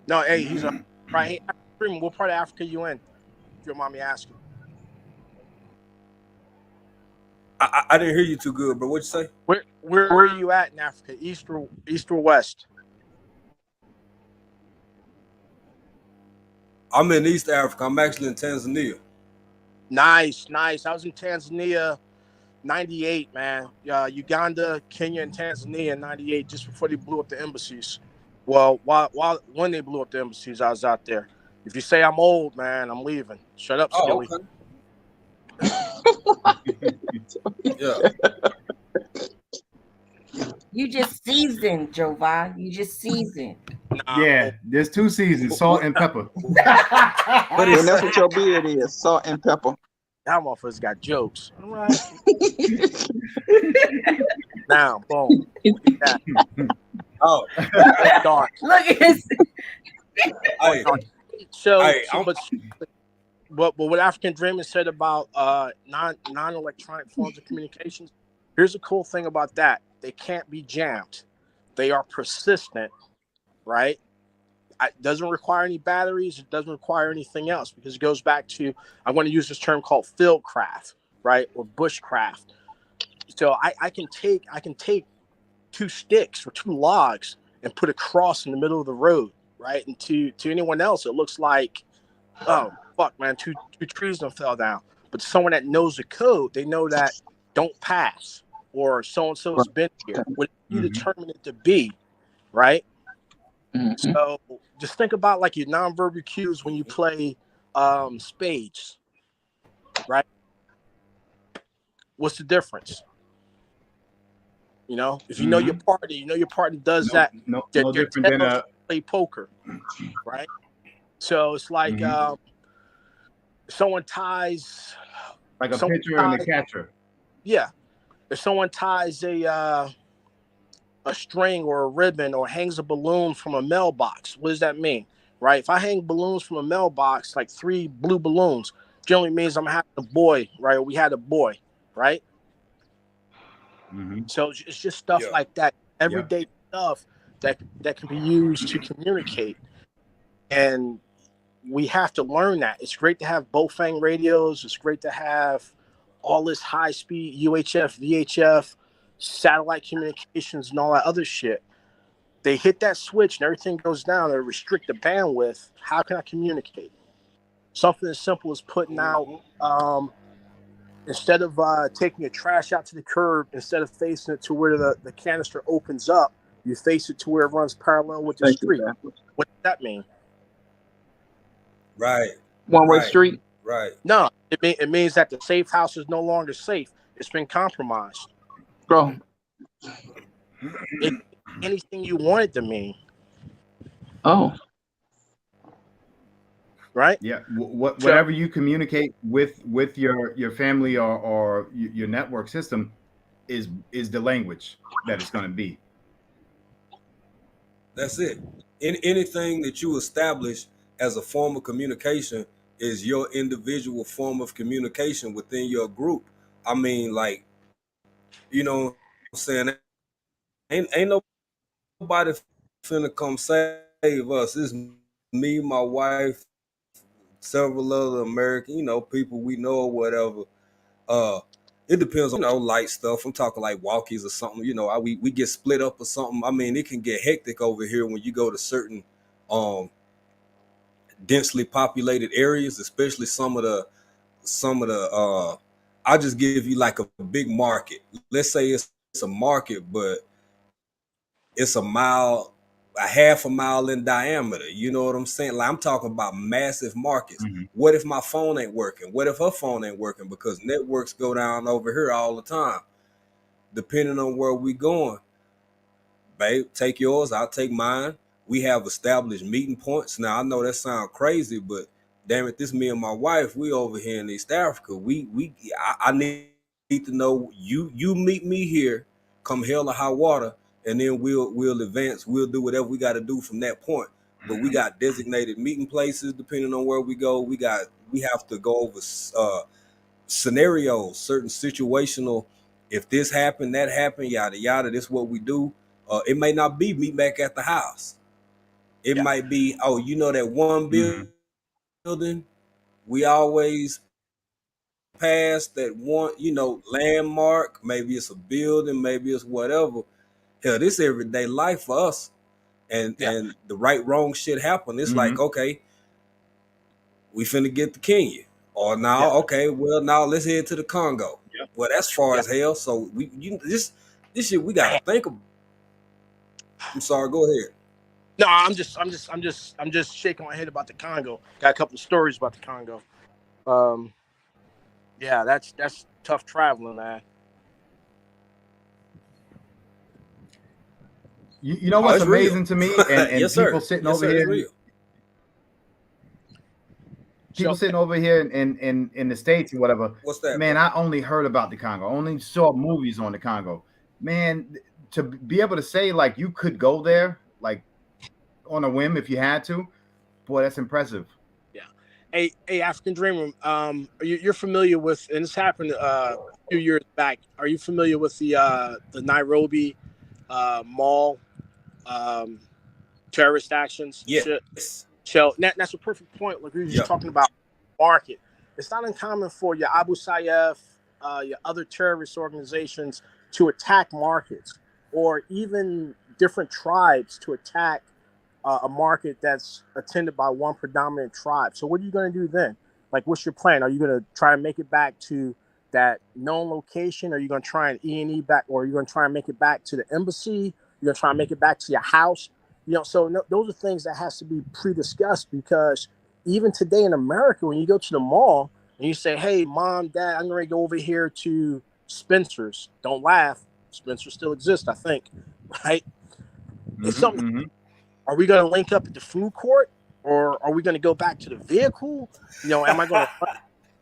No, hey, he's right. Hey, Freeman, what part of Africa you in? If you don't mind me asking. I didn't hear you too good, bro. What'd you say? Where are you at in Africa? East or west? I'm in East Africa. I'm actually in Tanzania. Nice. I was in Tanzania 98, man. Uganda, Kenya, and Tanzania in 98, just before they blew up the embassies. Well, when they blew up the embassies, I was out there. If you say I'm old, man, I'm leaving. Shut up, Oh, Skilly. okay. Yeah. You just seasoned, Jovi. You just seasoned. Nah, Yeah, there's 2 seasons: salt and pepper. But And it's that's what your beard is, salt and pepper. that motherfucker's got jokes. All right. Now, boom. Look at that. oh, Dark. Look at this. hey, So, hey, I'm, but what African Dreaming said about non-electronic forms of communications, here's a cool thing about that. They can't be jammed. They are persistent, right? It doesn't require any batteries. It doesn't require anything else because it goes back to, I'm going to use this term called fieldcraft, right? Or bushcraft. So I can take 2 sticks or 2 logs and put a cross in the middle of the road, right? And to anyone else, it looks like, oh fuck, man, two trees done fell down. But someone that knows the code, they know that don't pass, or so and so has been here. What you determine it to be, right? Mm-hmm. So just think about like your nonverbal cues when you play spades, right? What's the difference? If you know your partner does that. No Their different than tails play poker, right? So it's like someone ties like a someone pitcher and a ties, catcher. yeah. If someone ties a string or a ribbon or hangs a balloon from a mailbox, what does that mean? Right? If I hang balloons from a mailbox, like 3 blue balloons, generally means I'm having a boy, right? We had a boy, right? So it's just stuff yeah. like that, everyday stuff that can be used to communicate. And we have to learn that. It's great to have Bofang radios. It's great to have all this high speed UHF, VHF, satellite communications, and all that other shit. They hit that switch and everything goes down. They restrict the bandwidth. How can I communicate? Something as simple as putting out, instead of taking your trash out to the curb, instead of facing it to where the canister opens up, you face it to where it runs parallel with the street. What does that mean? Right. One-way Right. street. Right. No, it means that the safe house is no longer safe. It's been compromised. Bro. It anything you want it to mean. Oh. right? Yeah, whatever you communicate with your family or your network system is the language that it's going to be. That's it. Anything that you establish as a form of communication is your individual form of communication within your group. I mean, like, you know what I'm saying? Ain't nobody finna come save us. It's me, my wife, several other American, people we know or whatever. Uh, it depends on light stuff. I'm talking like walkies or something. We get split up or something. I mean, it can get hectic over here when you go to certain um densely populated areas, especially some of the. I'll just give you like a big market. Let's say it's a market, but it's a half a mile in diameter. You know what I'm saying? Like, I'm talking about massive markets. Mm-hmm. What if my phone ain't working? What if her phone ain't working? Because networks go down over here all the time. Depending on where we going, babe, take yours, I'll take mine. We have established meeting points. Now I know that sounds crazy, but damn it, this me and my wife, we over here in East Africa. I need to know you meet me here, come hell or high water, and then we'll advance. We'll do whatever we got to do from that point. But we got designated meeting places depending on where we go. We have to go over scenarios, certain situational. If this happened, that happened, yada yada. This is what we do. It may not be meet back at the house. It might be, that one building we always pass, that one, landmark. Maybe it's a building, maybe it's whatever. Hell, this everyday life for us. And the right wrong shit happen. It's like, okay, we finna get to Kenya. Or now, okay, well, now let's head to the Congo. Well, that's far as hell. So this shit we gotta think about. I'm sorry, go ahead. No, I'm just shaking my head about the Congo. Got a couple of stories about the Congo. Yeah, that's tough traveling, man. You know what's amazing to me, and yes, people sir. sitting yes, over sir, here. People sitting over here in the States or whatever. What's that, man? bro? I only heard about the Congo. Only saw movies on the Congo. Man, to be able to say like you could go there like on a whim if you had to, boy, that's impressive. Yeah. Hey, African Dreamer. You're familiar with, and this happened a few years back. Are you familiar with the Nairobi mall terrorist actions and shit? Yes. So that's a perfect point. Like we were just talking about market. It's not uncommon for your Abu Sayyaf, your other terrorist organizations to attack markets, or even different tribes to attack a market that's attended by one predominant tribe. So what are you going to do then? Like, what's your plan? Are you going to try and make it back to that known location? Are you going to try and E&E back, or are you going to try and make it back to the embassy? You're going to try and make it back to your house? So those are things that has to be pre-discussed, because even today in America, when you go to the mall and you say, hey, mom, dad, I'm going to go over here to Spencer's. Don't laugh. Spencer still exists, I think, right? It's something. Are we going to link up at the food court, or are we going to go back to the vehicle? Am I going to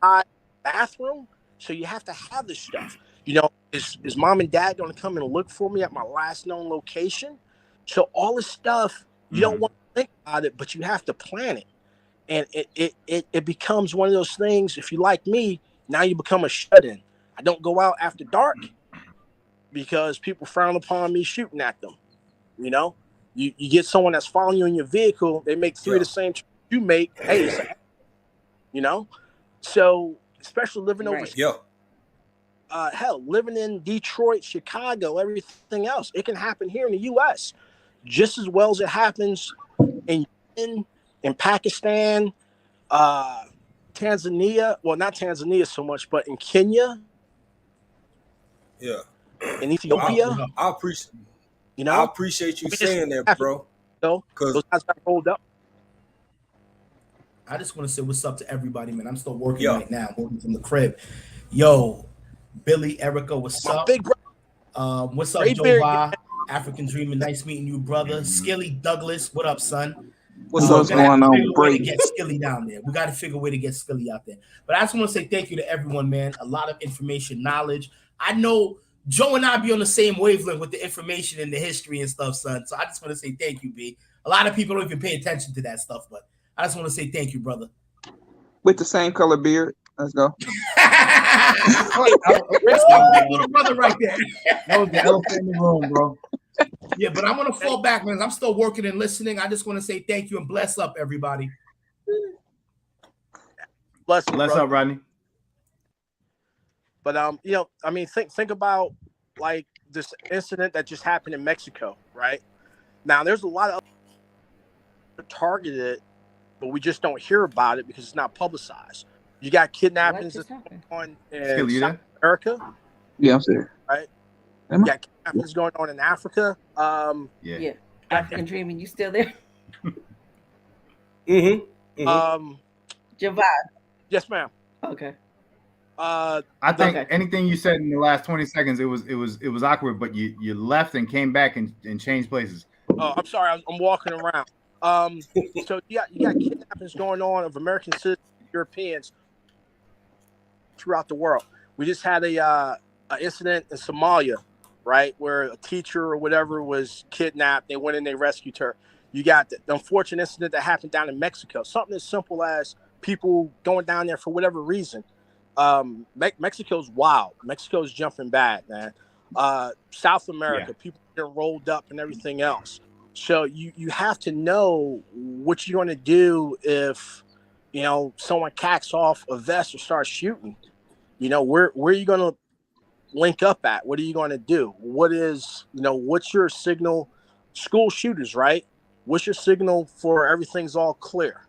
run to the bathroom? So you have to have this stuff. Is mom and dad going to come and look for me at my last known location? So all this stuff, you don't want to think about it, but you have to plan it. And it becomes one of those things. If you like me, now you become a shut-in. I don't go out after dark because people frown upon me shooting at them. You get someone that's following you in your vehicle, they make three of the same you make. Hey, it's so especially living overseas. Hell, living in Detroit, Chicago, everything else, it can happen here in the U.S. just as well as it happens in Pakistan, Tanzania. Well, not Tanzania so much, but in Kenya, in Ethiopia. I appreciate. I appreciate you saying that, bro. Because those guys got rolled up. I just want to say what's up to everybody, man. I'm still working right now. I'm working from the crib. Yo, Billy, Erica, what's up? Big what's up, Joe? African Dreamer, nice meeting you, brother. Skilly Douglas, what up, son? What's So going on, figure a way to Brady? get Skilly down there. We got to figure a way to get Skilly out there. But I just want to say thank you to everyone, man. A lot of information, knowledge. I know Joe and I be on the same wavelength with the information and the history and stuff, son. So I just want to say thank you, B. A lot of people don't even pay attention to that stuff, but I just want to say thank you, brother. With the same color beard. Let's go. That's my little brother right there. That was the elephant in the room, bro. Yeah, but I'm gonna fall back, man. I'm still working and listening. I just want to say thank you and bless up, everybody. Bless up, Rodney. But you know, I mean, think about like this incident that just happened in Mexico, right? Now, there's a lot of other targeted, but we just don't hear about it because it's not publicized. You got kidnappings that's going on in South America. Yeah, I'm serious. Right? You got kidnappings going on in Africa. Yeah. African Dreaming, you still there? Javad. Yes, ma'am. Okay. I think anything you said in the last 20 seconds, it was awkward, but you left and came back and changed places. Oh, I'm sorry, I'm walking around. So you got kidnappings going on of American citizens, Europeans throughout the world. We just had a incident in Somalia, right, where a teacher or whatever was kidnapped. They went in, they rescued her. You got the unfortunate incident that happened down in Mexico. Something as simple as people going down there for whatever reason. Mexico's wild. Mexico's jumping bad, man. South America, people get rolled up and everything else. So you have to know what you're going to do if, you know, someone cacks off a vest or starts shooting. You know, where are you going to link up at? What are you going to do? What's your signal? School shooters, right? What's your signal for everything's all clear?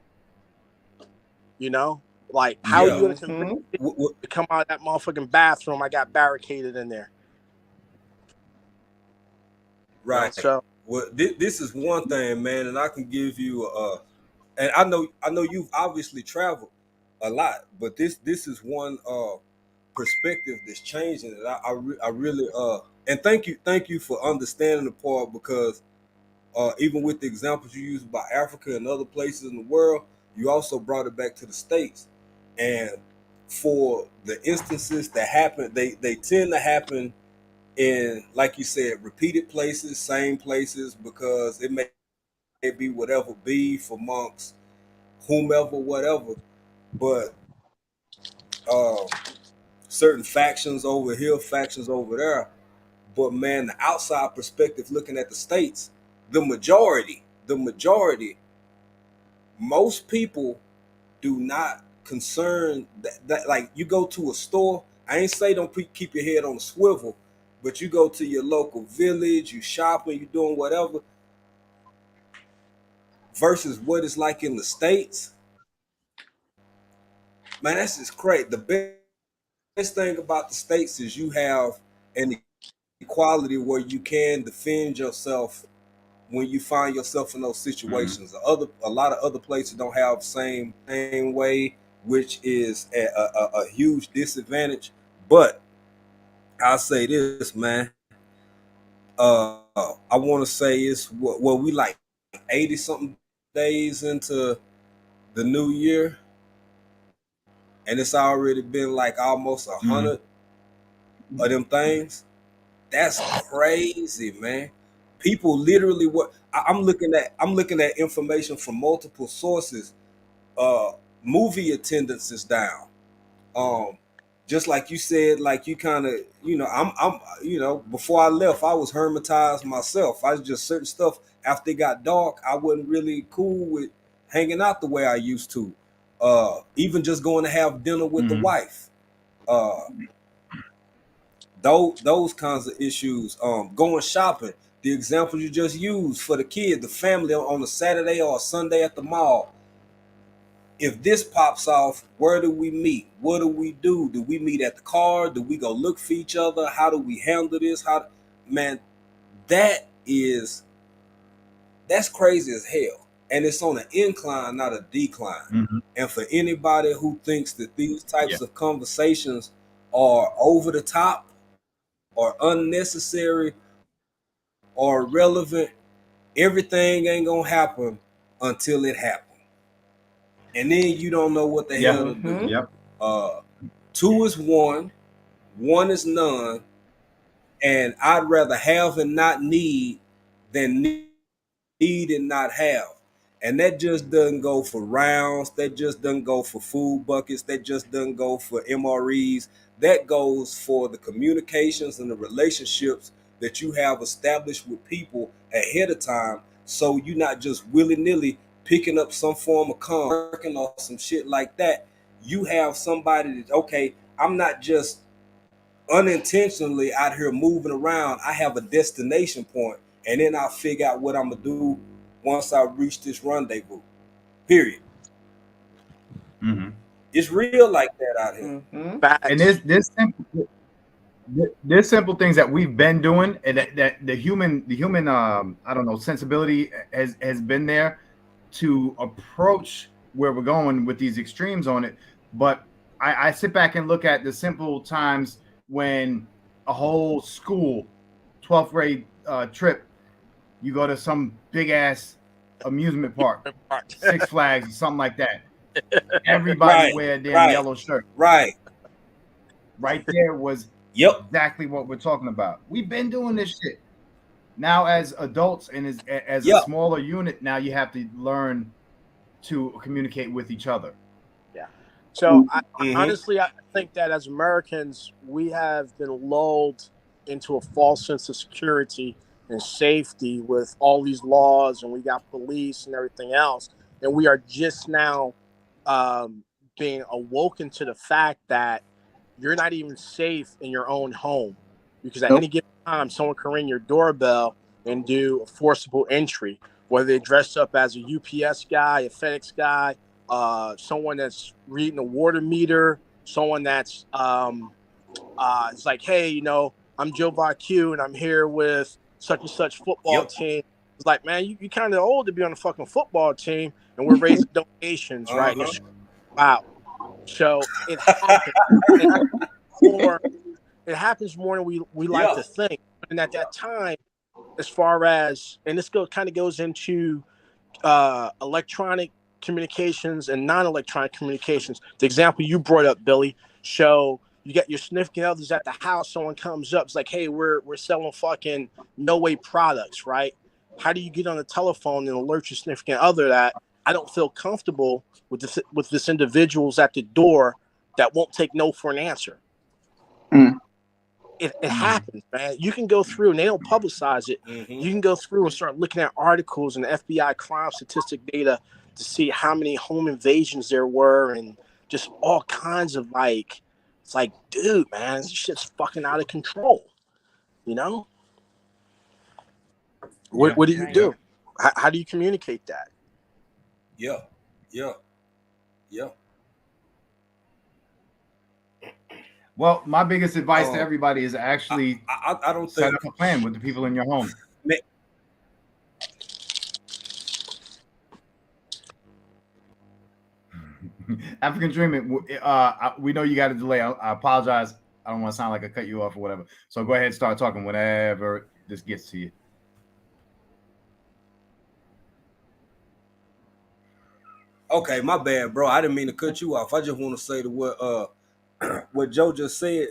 You know, like how are you going to convince people to come out of that motherfucking bathroom? I got barricaded in there. Right. So, well, this is one thing, man, and I can give you and I know you've obviously traveled a lot, but this is one perspective that's changing it. I really and thank you for understanding the part, because even with the examples you used about Africa and other places in the world, you also brought it back to the States. And for the instances that happen, they tend to happen in, like you said, repeated places, same places, because it may be whatever beef amongst whomever, whatever. But certain factions over here, factions over there. But man, the outside perspective looking at the States, the majority, most people do not concern that like you go to a store. I ain't say don't keep your head on a swivel, but you go to your local village, you shopping, you doing whatever, versus what it's like in the States. Man, that's just crazy. The best thing about the States is you have an equality where you can defend yourself when you find yourself in those situations. A lot of other places don't have the same way, which is a huge disadvantage. But I'll say this, man. I want to say it's we like 80 something days into the new year, and it's already been like almost 100 of them things. That's crazy, man. People literally I'm looking at information from multiple sources. Movie attendance is down. Just like you said, like you kind of, I'm before I left, I was hermetized myself. I was just certain stuff after it got dark, I wasn't really cool with hanging out the way I used to. Even just going to have dinner with the wife. Those kinds of issues. Going shopping. The example you just used for the kid, the family on a Saturday or a Sunday at the mall. If this pops off, where do we meet? What do we do? Do we meet at the car? Do we go look for each other? How do we handle this? Man, that's crazy as hell. And it's on an incline, not a decline. And for anybody who thinks that these types of conversations are over the top or unnecessary or irrelevant, everything ain't gonna happen until it happened. And then you don't know what the hell to do. Yep. 2 is 1, 1 is none, and I'd rather have and not need than need and not have. And that just doesn't go for rounds. That just doesn't go for food buckets. That just doesn't go for MREs. That goes for the communications and the relationships that you have established with people ahead of time. So you're not just willy-nilly picking up some form of working or some shit like that. You have somebody that, okay, I'm not just unintentionally out here moving around. I have a destination point, and then I'll figure out what I'm gonna do once I reach this rendezvous. Period. Mm-hmm. It's real like that out here. Mm-hmm. And there's simple things that we've been doing, and that the human I don't know, sensibility has been there to approach where we're going with these extremes on it. But I sit back and look at the simple times when a whole school 12th grade trip, you go to some big ass amusement park, Six Flags or something like that. Everybody wear a damn yellow shirt. Right there was exactly what we're talking about. We've been doing this shit. Now as adults and as a smaller unit, now you have to learn to communicate with each other. Yeah. So honestly, I think that as Americans, we have been lulled into a false sense of security and safety with all these laws, and we got police and everything else, and we are just now being awoken to the fact that you're not even safe in your own home, because at any given time, someone can ring your doorbell and do a forcible entry, whether they dress up as a UPS guy, a FedEx guy, someone that's reading a water meter, someone that's it's like, hey, you know, I'm Joe VQ and I'm here with such and such football team. It's like, man, you kind of old to be on a fucking football team, and we're raising donations, right? Wow. So it happens. It happens more than we like to think. And at that time, as far as, and this kind of goes into electronic communications and non-electronic communications. The example you brought up, Billy, so you got your significant others at the house, someone comes up, it's like, hey, we're selling fucking no way products, right? How do you get on the telephone and alert your significant other that I don't feel comfortable with this individual's at the door that won't take no for an answer? It happens, man. You can go through, and they don't publicize it. You can go through and start looking at articles and FBI crime statistic data to see how many home invasions there were, and just all kinds of like, it's like, dude, man, this shit's fucking out of control. You know? What do you do? How do you communicate that? Yeah. Well, my biggest advice to everybody is actually I don't set up a plan with the people in your home. African Dreaming, we know you got a delay. I apologize. I don't want to sound like I cut you off or whatever. So go ahead and start talking whenever this gets to you. Okay, my bad, bro. I didn't mean to cut you off. I just want to say to what Joe just said.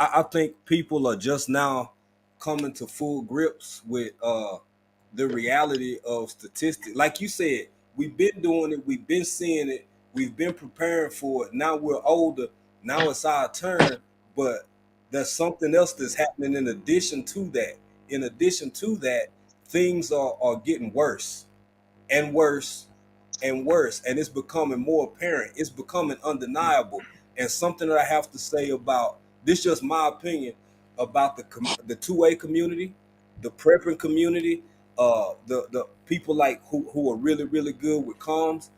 I think people are just now coming to full grips with the reality of statistics. Like you said, we've been doing it, we've been seeing it, we've been preparing for it. Now we're older, now it's our turn, but there's something else that's happening in addition to that. In addition to that, things are getting worse and worse and worse, and it's becoming more apparent. It's becoming undeniable. And something that I have to say about this, just my opinion about the 2A community, the prepping community, the people like who are really really good with comms.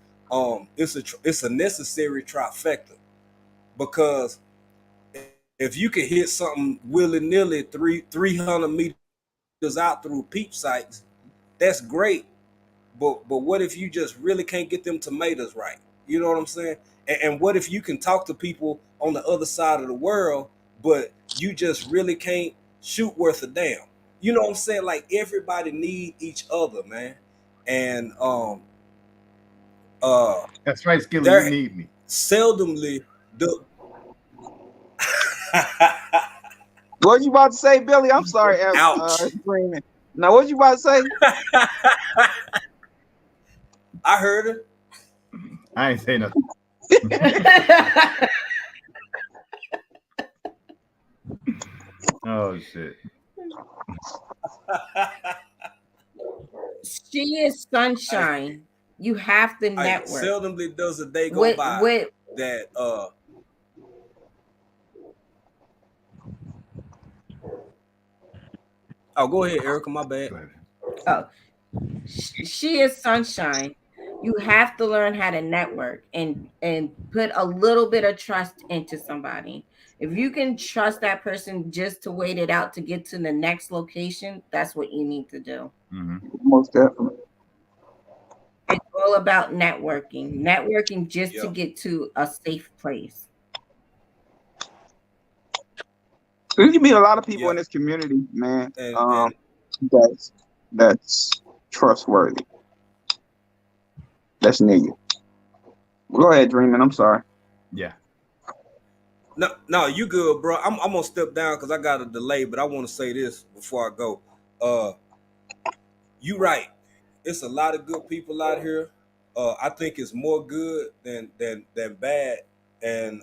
It's a necessary trifecta, because if you can hit something willy nilly 300 meters out through peep sights, that's great. But what if you just really can't get them tomatoes right? You know what I'm saying? And what if you can talk to people on the other side of the world, but you just really can't shoot worth a damn? You know what I'm saying? Like, everybody need each other, man. And That's right, Skilly. You There need me. seldomly the What you about to say, Billy? I'm sorry, ouch. Freeman. Now, what you about to say? I heard her. I ain't say nothing. Oh shit. She is sunshine. You have to network. Seldomly does a day go by that oh, go ahead, Erica. My bad. Oh, she is sunshine. You have to learn how to network and put a little bit of trust into somebody. If you can trust that person just to wait it out to get to the next location, that's what you need to do. Mm-hmm. Most definitely. It's all about networking just to Yeah. get to a safe place. You meet a lot of people Yeah. in this community, man. And That's trustworthy. That's near you. Go ahead, Dreaming. I'm sorry. Yeah. No, you good, bro. I'm gonna step down because I got a delay, but I want to say this before I go. You right. It's a lot of good people out here. I think it's more good than bad, and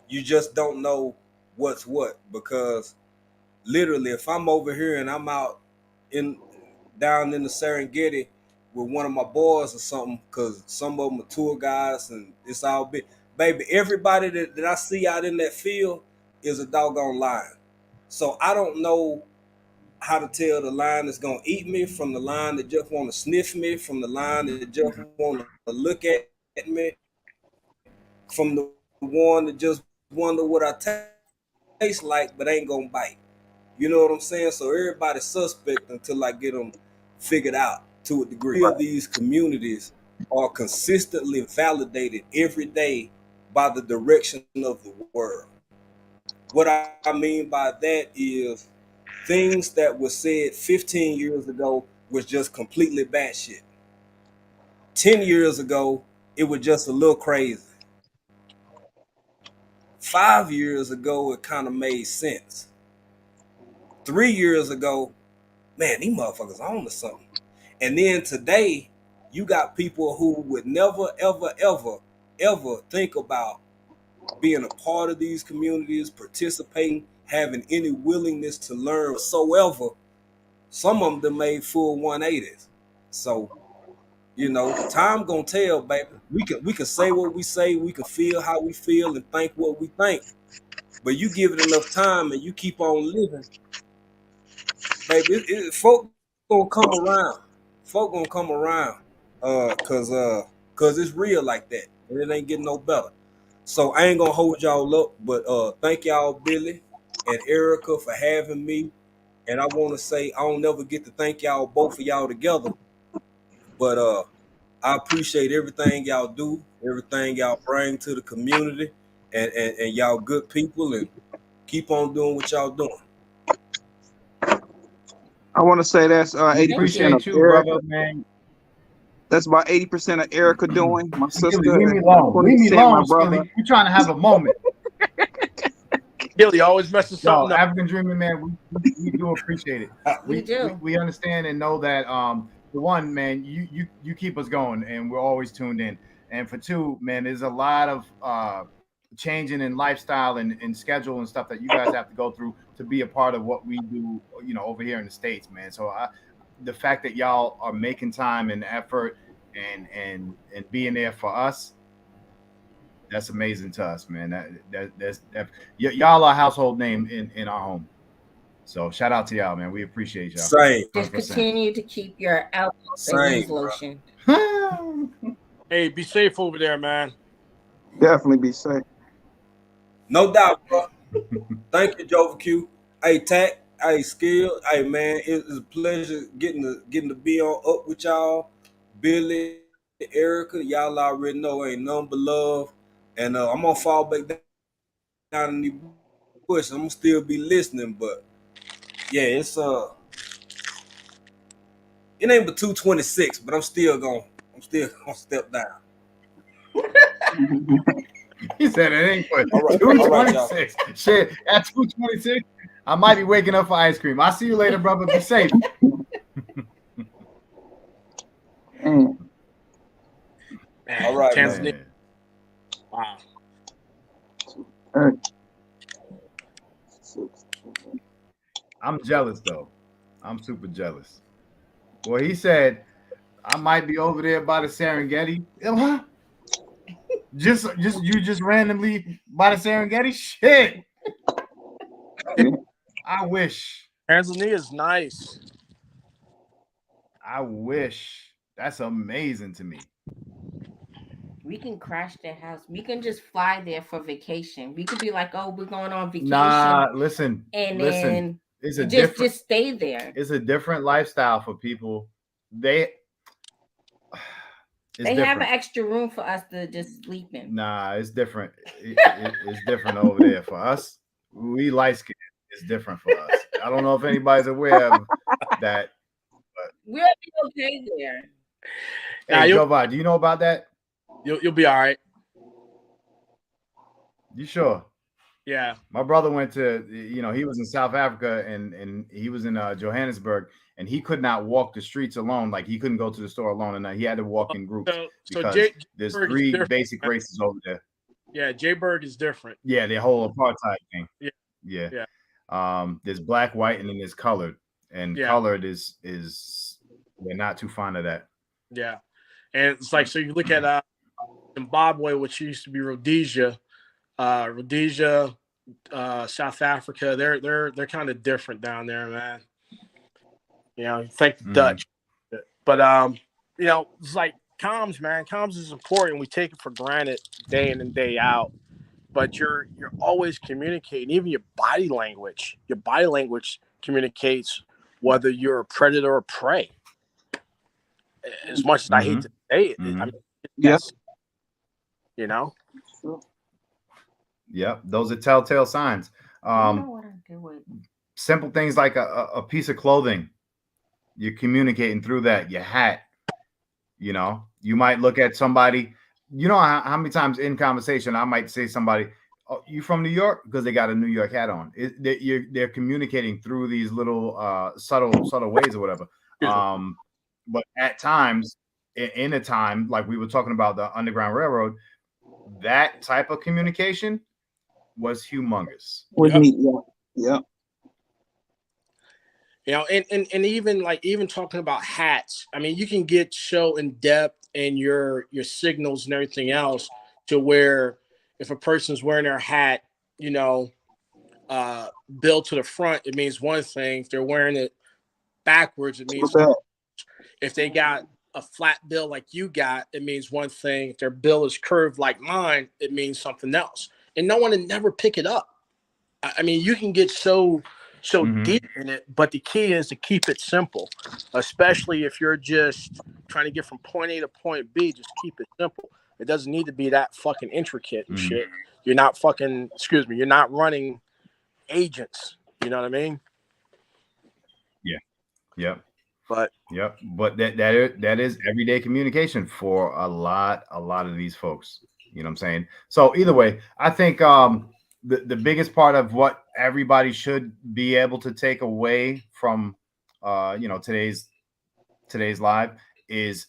you just don't know what's what because literally, if I'm over here and I'm out in down in the Serengeti with one of my boys or something, because some of them are tour guys and it's all big, baby. Everybody that I see out in that field is a doggone lion. So I don't know how to tell the lion that's gonna eat me from the lion that just want to sniff me, from the lion that just want to look at me, from the one that just wonder what I taste like but ain't gonna bite. You know what I'm saying? So everybody's suspect until I get them figured out to a degree. Of these communities are consistently validated every day by the direction of the world. What I mean by that is things that were said 15 years ago was just completely batshit. 10 years ago, it was just a little crazy. 5 years ago, it kind of made sense. 3 years ago, man, these motherfuckers on to something. And then today, you got people who would never, ever, ever, ever think about being a part of these communities, participating, having any willingness to learn whatsoever. Some of them made full 180s. So, time gonna tell, baby. We can say what we say, we can feel how we feel and think what we think. But you give it enough time and you keep on living, baby. Folk gonna come around. Folk gonna come around. Cause it's real like that. And it ain't getting no better. So I ain't gonna hold y'all up, but thank y'all, Billy and Erica, for having me. And I wanna say I don't never get to thank y'all both of y'all together. But I appreciate everything y'all do, everything y'all bring to the community, and y'all good people, and keep on doing what y'all doing. I want to say that's We 80% of appreciate you, Erica. brother, man. That's about 80% of Erica doing. My sister. Leave me alone. Leave me 20% my alone, brother. Skilly. We're trying to have a moment. Billy always messes Yo, something up. African Dreaming, man, we do appreciate it. We do. We understand and know that for one, man, you keep us going and we're always tuned in. And for two, man, there's a lot of changing in lifestyle and schedule and stuff that you guys have to go through to be a part of what we do, over here in the States, man. So the fact that y'all are making time and effort and being there for us, that's amazing to us, man. That's y'all are a household name in our home. So shout out to y'all, man. We appreciate y'all. Same. Just 100%. continue to keep your elbows and Same, use bro. lotion. Hey, be safe over there, man. Definitely be safe. No doubt, bro. Thank you, Jover Q. Hey, Tack. Hey, Skill. Hey, man, it's a pleasure getting to be on up with y'all. Billy, Erica, y'all already know ain't nothing but love. And I'm gonna fall back down in the bush. I'm gonna still be listening, but yeah, it ain't but 2:26, but I'm still I'm still gonna step down. He said it ain't but All right, 226. Shit, at 226, I might be waking up for ice cream. I'll see you later, brother. Be safe. All right, Tanzania. Man. Wow. I'm jealous though. I'm super jealous. Well, he said I might be over there by the Serengeti. Huh? Just randomly by the Serengeti? Shit. I wish. Tanzania is nice. I wish. That's amazing to me. We can crash their house. We can just fly there for vacation. We could be like, oh, we're going on vacation. Nah, listen. And listen. then It's a just stay there. It's a different lifestyle for people. They have an extra room for us to just sleep in. Nah, it's different. It's different over there for us. We light skinned. It's different for us. I don't know if anybody's aware of that. But we'll be okay there. Hey, Joe, do you know about that? You'll be all right. You sure? Yeah. My brother went to, he was in South Africa and he was in Johannesburg, and he could not walk the streets alone. Like he couldn't go to the store alone, and he had to walk in groups because there's 3 basic races over there. Yeah, J-Berg is different. Yeah, the whole apartheid thing. Yeah. There's black, white, and then there's colored. And colored is we're not too fond of that. Yeah. And it's like, so you look at Zimbabwe, which used to be Rhodesia, South Africa, they're kind of different down there, man. Thank the Dutch. But it's like comms, man. Comms is important. We take it for granted day in and day out. But you're always communicating. Even your body language communicates whether you're a predator or prey. As much as I hate to say it, I mean, yes, Yep, those are telltale signs. Simple things like a piece of clothing. You're communicating through that. Your hat. You might look at somebody. How many times in conversation I might say somebody, "Oh, you from New York?" because they got a New York hat on. They're communicating through these little subtle ways or whatever. But at times, in a time like we were talking about the Underground Railroad, that type of communication was humongous. Yeah. And even talking about hats, I mean, you can get so in depth in your signals and everything else to where if a person's wearing their hat, built to the front, it means one thing. If they're wearing it backwards, it means if they got a flat bill like you got, it means one thing. If their bill is curved like mine, it means something else. And no one would never pick it up. I mean, you can get so deep in it, but the key is to keep it simple, especially if you're just trying to get from point A to point B. Just keep it simple. It doesn't need to be that fucking intricate and shit. You're not you're not running agents. You know what I mean? Yeah. Yep. But that is everyday communication for a lot of these folks. You know what I'm saying? So either way, I think the biggest part of what everybody should be able to take away from today's live is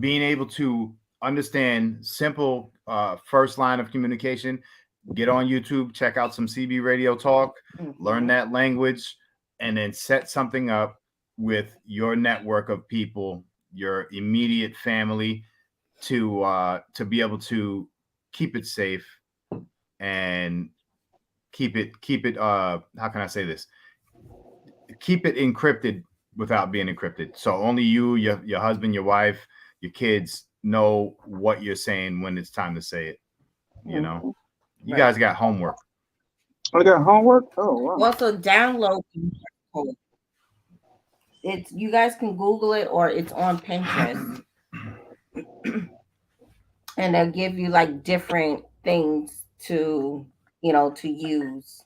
being able to understand simple first line of communication. Get on YouTube, check out some CB Radio Talk, learn that language, and then set something up with your network of people, your immediate family, to be able to keep it safe and keep it how can I say this? Keep it encrypted without being encrypted. So only you, your husband, your wife, your kids know what you're saying when it's time to say it. You guys got homework. I got homework? Oh wow. Also download it's you guys can Google it or it's on Pinterest. And they'll give you like different things to use.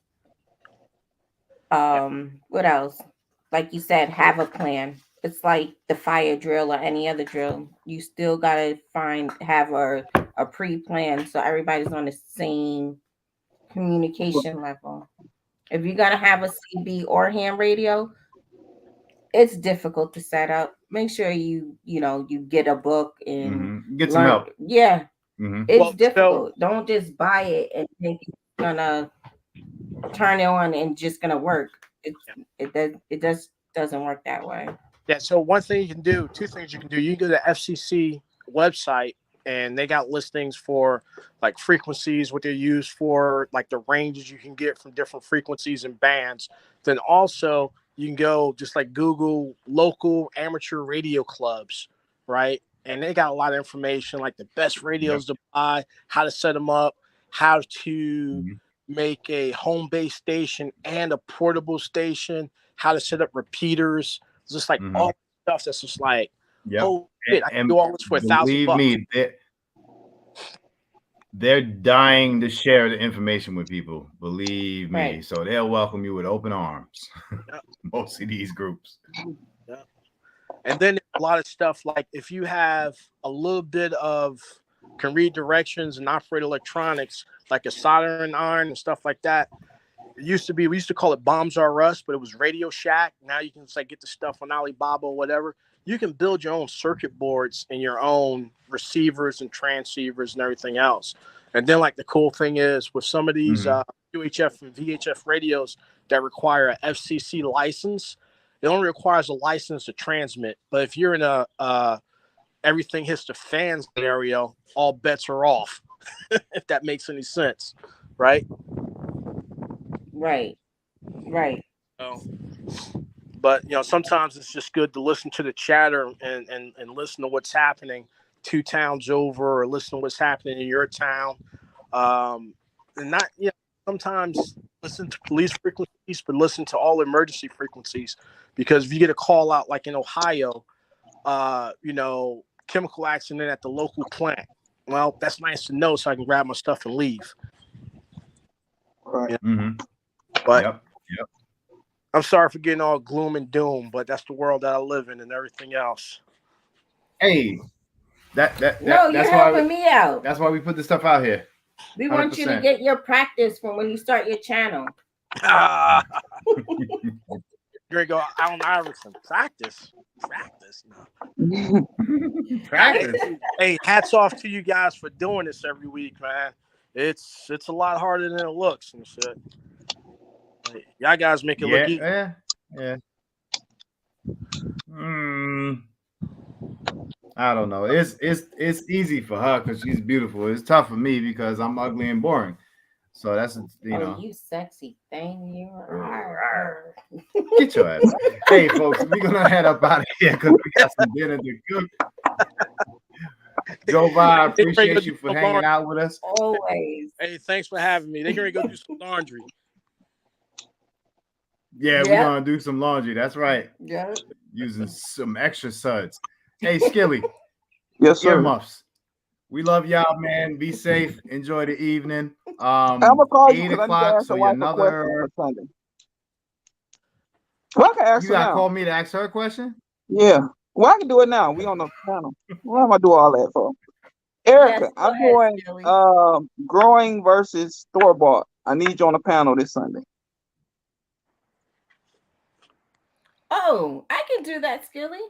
What else? Like you said, have a plan. it's like the fire drill or any other drill. You still gotta have a pre-plan so everybody's on the same communication level. If you're gonna have a CB or ham radio, it's difficult to set up. Make sure you get a book and Get some help. Yeah, Mm-hmm. it's difficult. Don't just buy it and think it's gonna turn it on and just gonna work. It doesn't work that way. Yeah, so one thing you can do, two things you can do. You can go to the FCC website and they got listings for like frequencies, what they're used for, like the ranges you can get from different frequencies and bands. Then also you can go just like Google local amateur radio clubs, right? And they got a lot of information like the best radios to buy, how to set them up, how to make a home-based station and a portable station, how to set up repeaters. It's just like all stuff that's just like, oh shit, I can do all this for $1,000. Believe me, they're dying to share the information with people. Believe me. Right. So they'll welcome you with open arms. Most of these groups. Yeah. And then a lot of stuff like if you have a little bit of can read directions and operate electronics, like a soldering iron and stuff like that. It used to be, we used to call it Bombs R Us, but it was Radio Shack. Now you can just like get the stuff on Alibaba or whatever. You can build your own circuit boards and your own receivers and transceivers and everything else. And then like the cool thing is with some of these UHF and VHF radios that require a FCC license, it only requires a license to transmit. But if you're in a everything hits the fan scenario, all bets are off. If that makes any sense, right? Right. So, but sometimes it's just good to listen to the chatter and listen to what's happening 2 towns over, or listen to what's happening in your town. And not sometimes listen to police frequencies, but listen to all emergency frequencies, because if you get a call out like in Ohio, chemical accident at the local plant. Well, that's nice to know so I can grab my stuff and leave. Right. But I'm sorry for getting all gloom and doom, but that's the world that I live in and everything else. Hey, that's you're helping me out. That's why we put this stuff out here. We want you to get your practice from when you start your channel. Here we go. Allen Iverson. Practice. No. Practice. Hey, hats off to you guys for doing this every week, man. It's a lot harder than it looks and shit. Y'all guys make it look easy. Yeah. I don't know. It's easy for her because she's beautiful. It's tough for me because I'm ugly and boring. So that's you sexy thing, you are. Get your ass. Hey, folks, we're gonna head up out of here because we got some dinner to cook. Joe, I appreciate you for hanging out with us. Always. Hey, thanks for having me. They're gonna go do some laundry. Yeah, we're gonna do some laundry. That's right. Yeah. Using some extra suds. Hey, Skilly. Yes, sir. Earmuffs. We love y'all, man. Be safe. Enjoy the evening. I'm gonna call you 8 o'clock. So another. Well, I can ask You her gotta now. call me to ask her a question. Yeah. Well, I can do it now. We on the panel. What am I do all that for? Erica, I'm doing growing versus store bought. I need you on the panel this Sunday. Oh, I can do that, Skilly.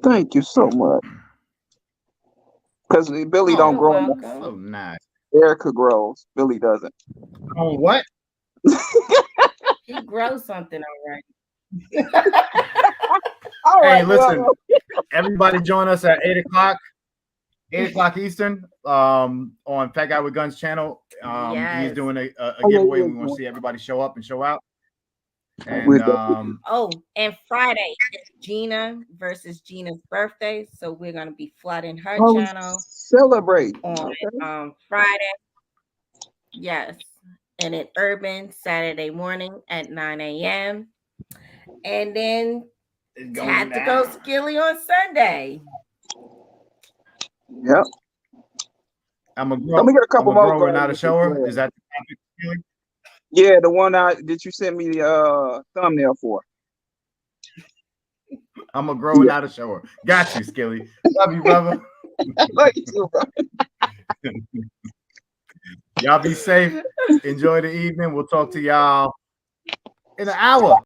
Thank you so much. Because Billy don't grow. So nice. Erica grows. Billy doesn't. On what? He grows something already. Hey, listen, everybody join us at 8 o'clock. 8 o'clock Eastern on Fat Guy with Guns channel. He's doing a giveaway. We want to see everybody show up and show out. And and Friday is Gina versus Gina's birthday, so we're gonna be flooding her channel. Celebrate on Friday. Yes, and at Urban Saturday morning at 9 a.m. And then Tactical Skilly on Sunday. Yep. Let me get a couple more. Not a shower. Is that the topic, Skilly? Yeah, the one that you sent me the thumbnail for. I'm gonna grow it out of show her. Got you, Skilly. Love you, brother. Love you too, bro. Y'all be safe. Enjoy the evening. We'll talk to y'all in an hour.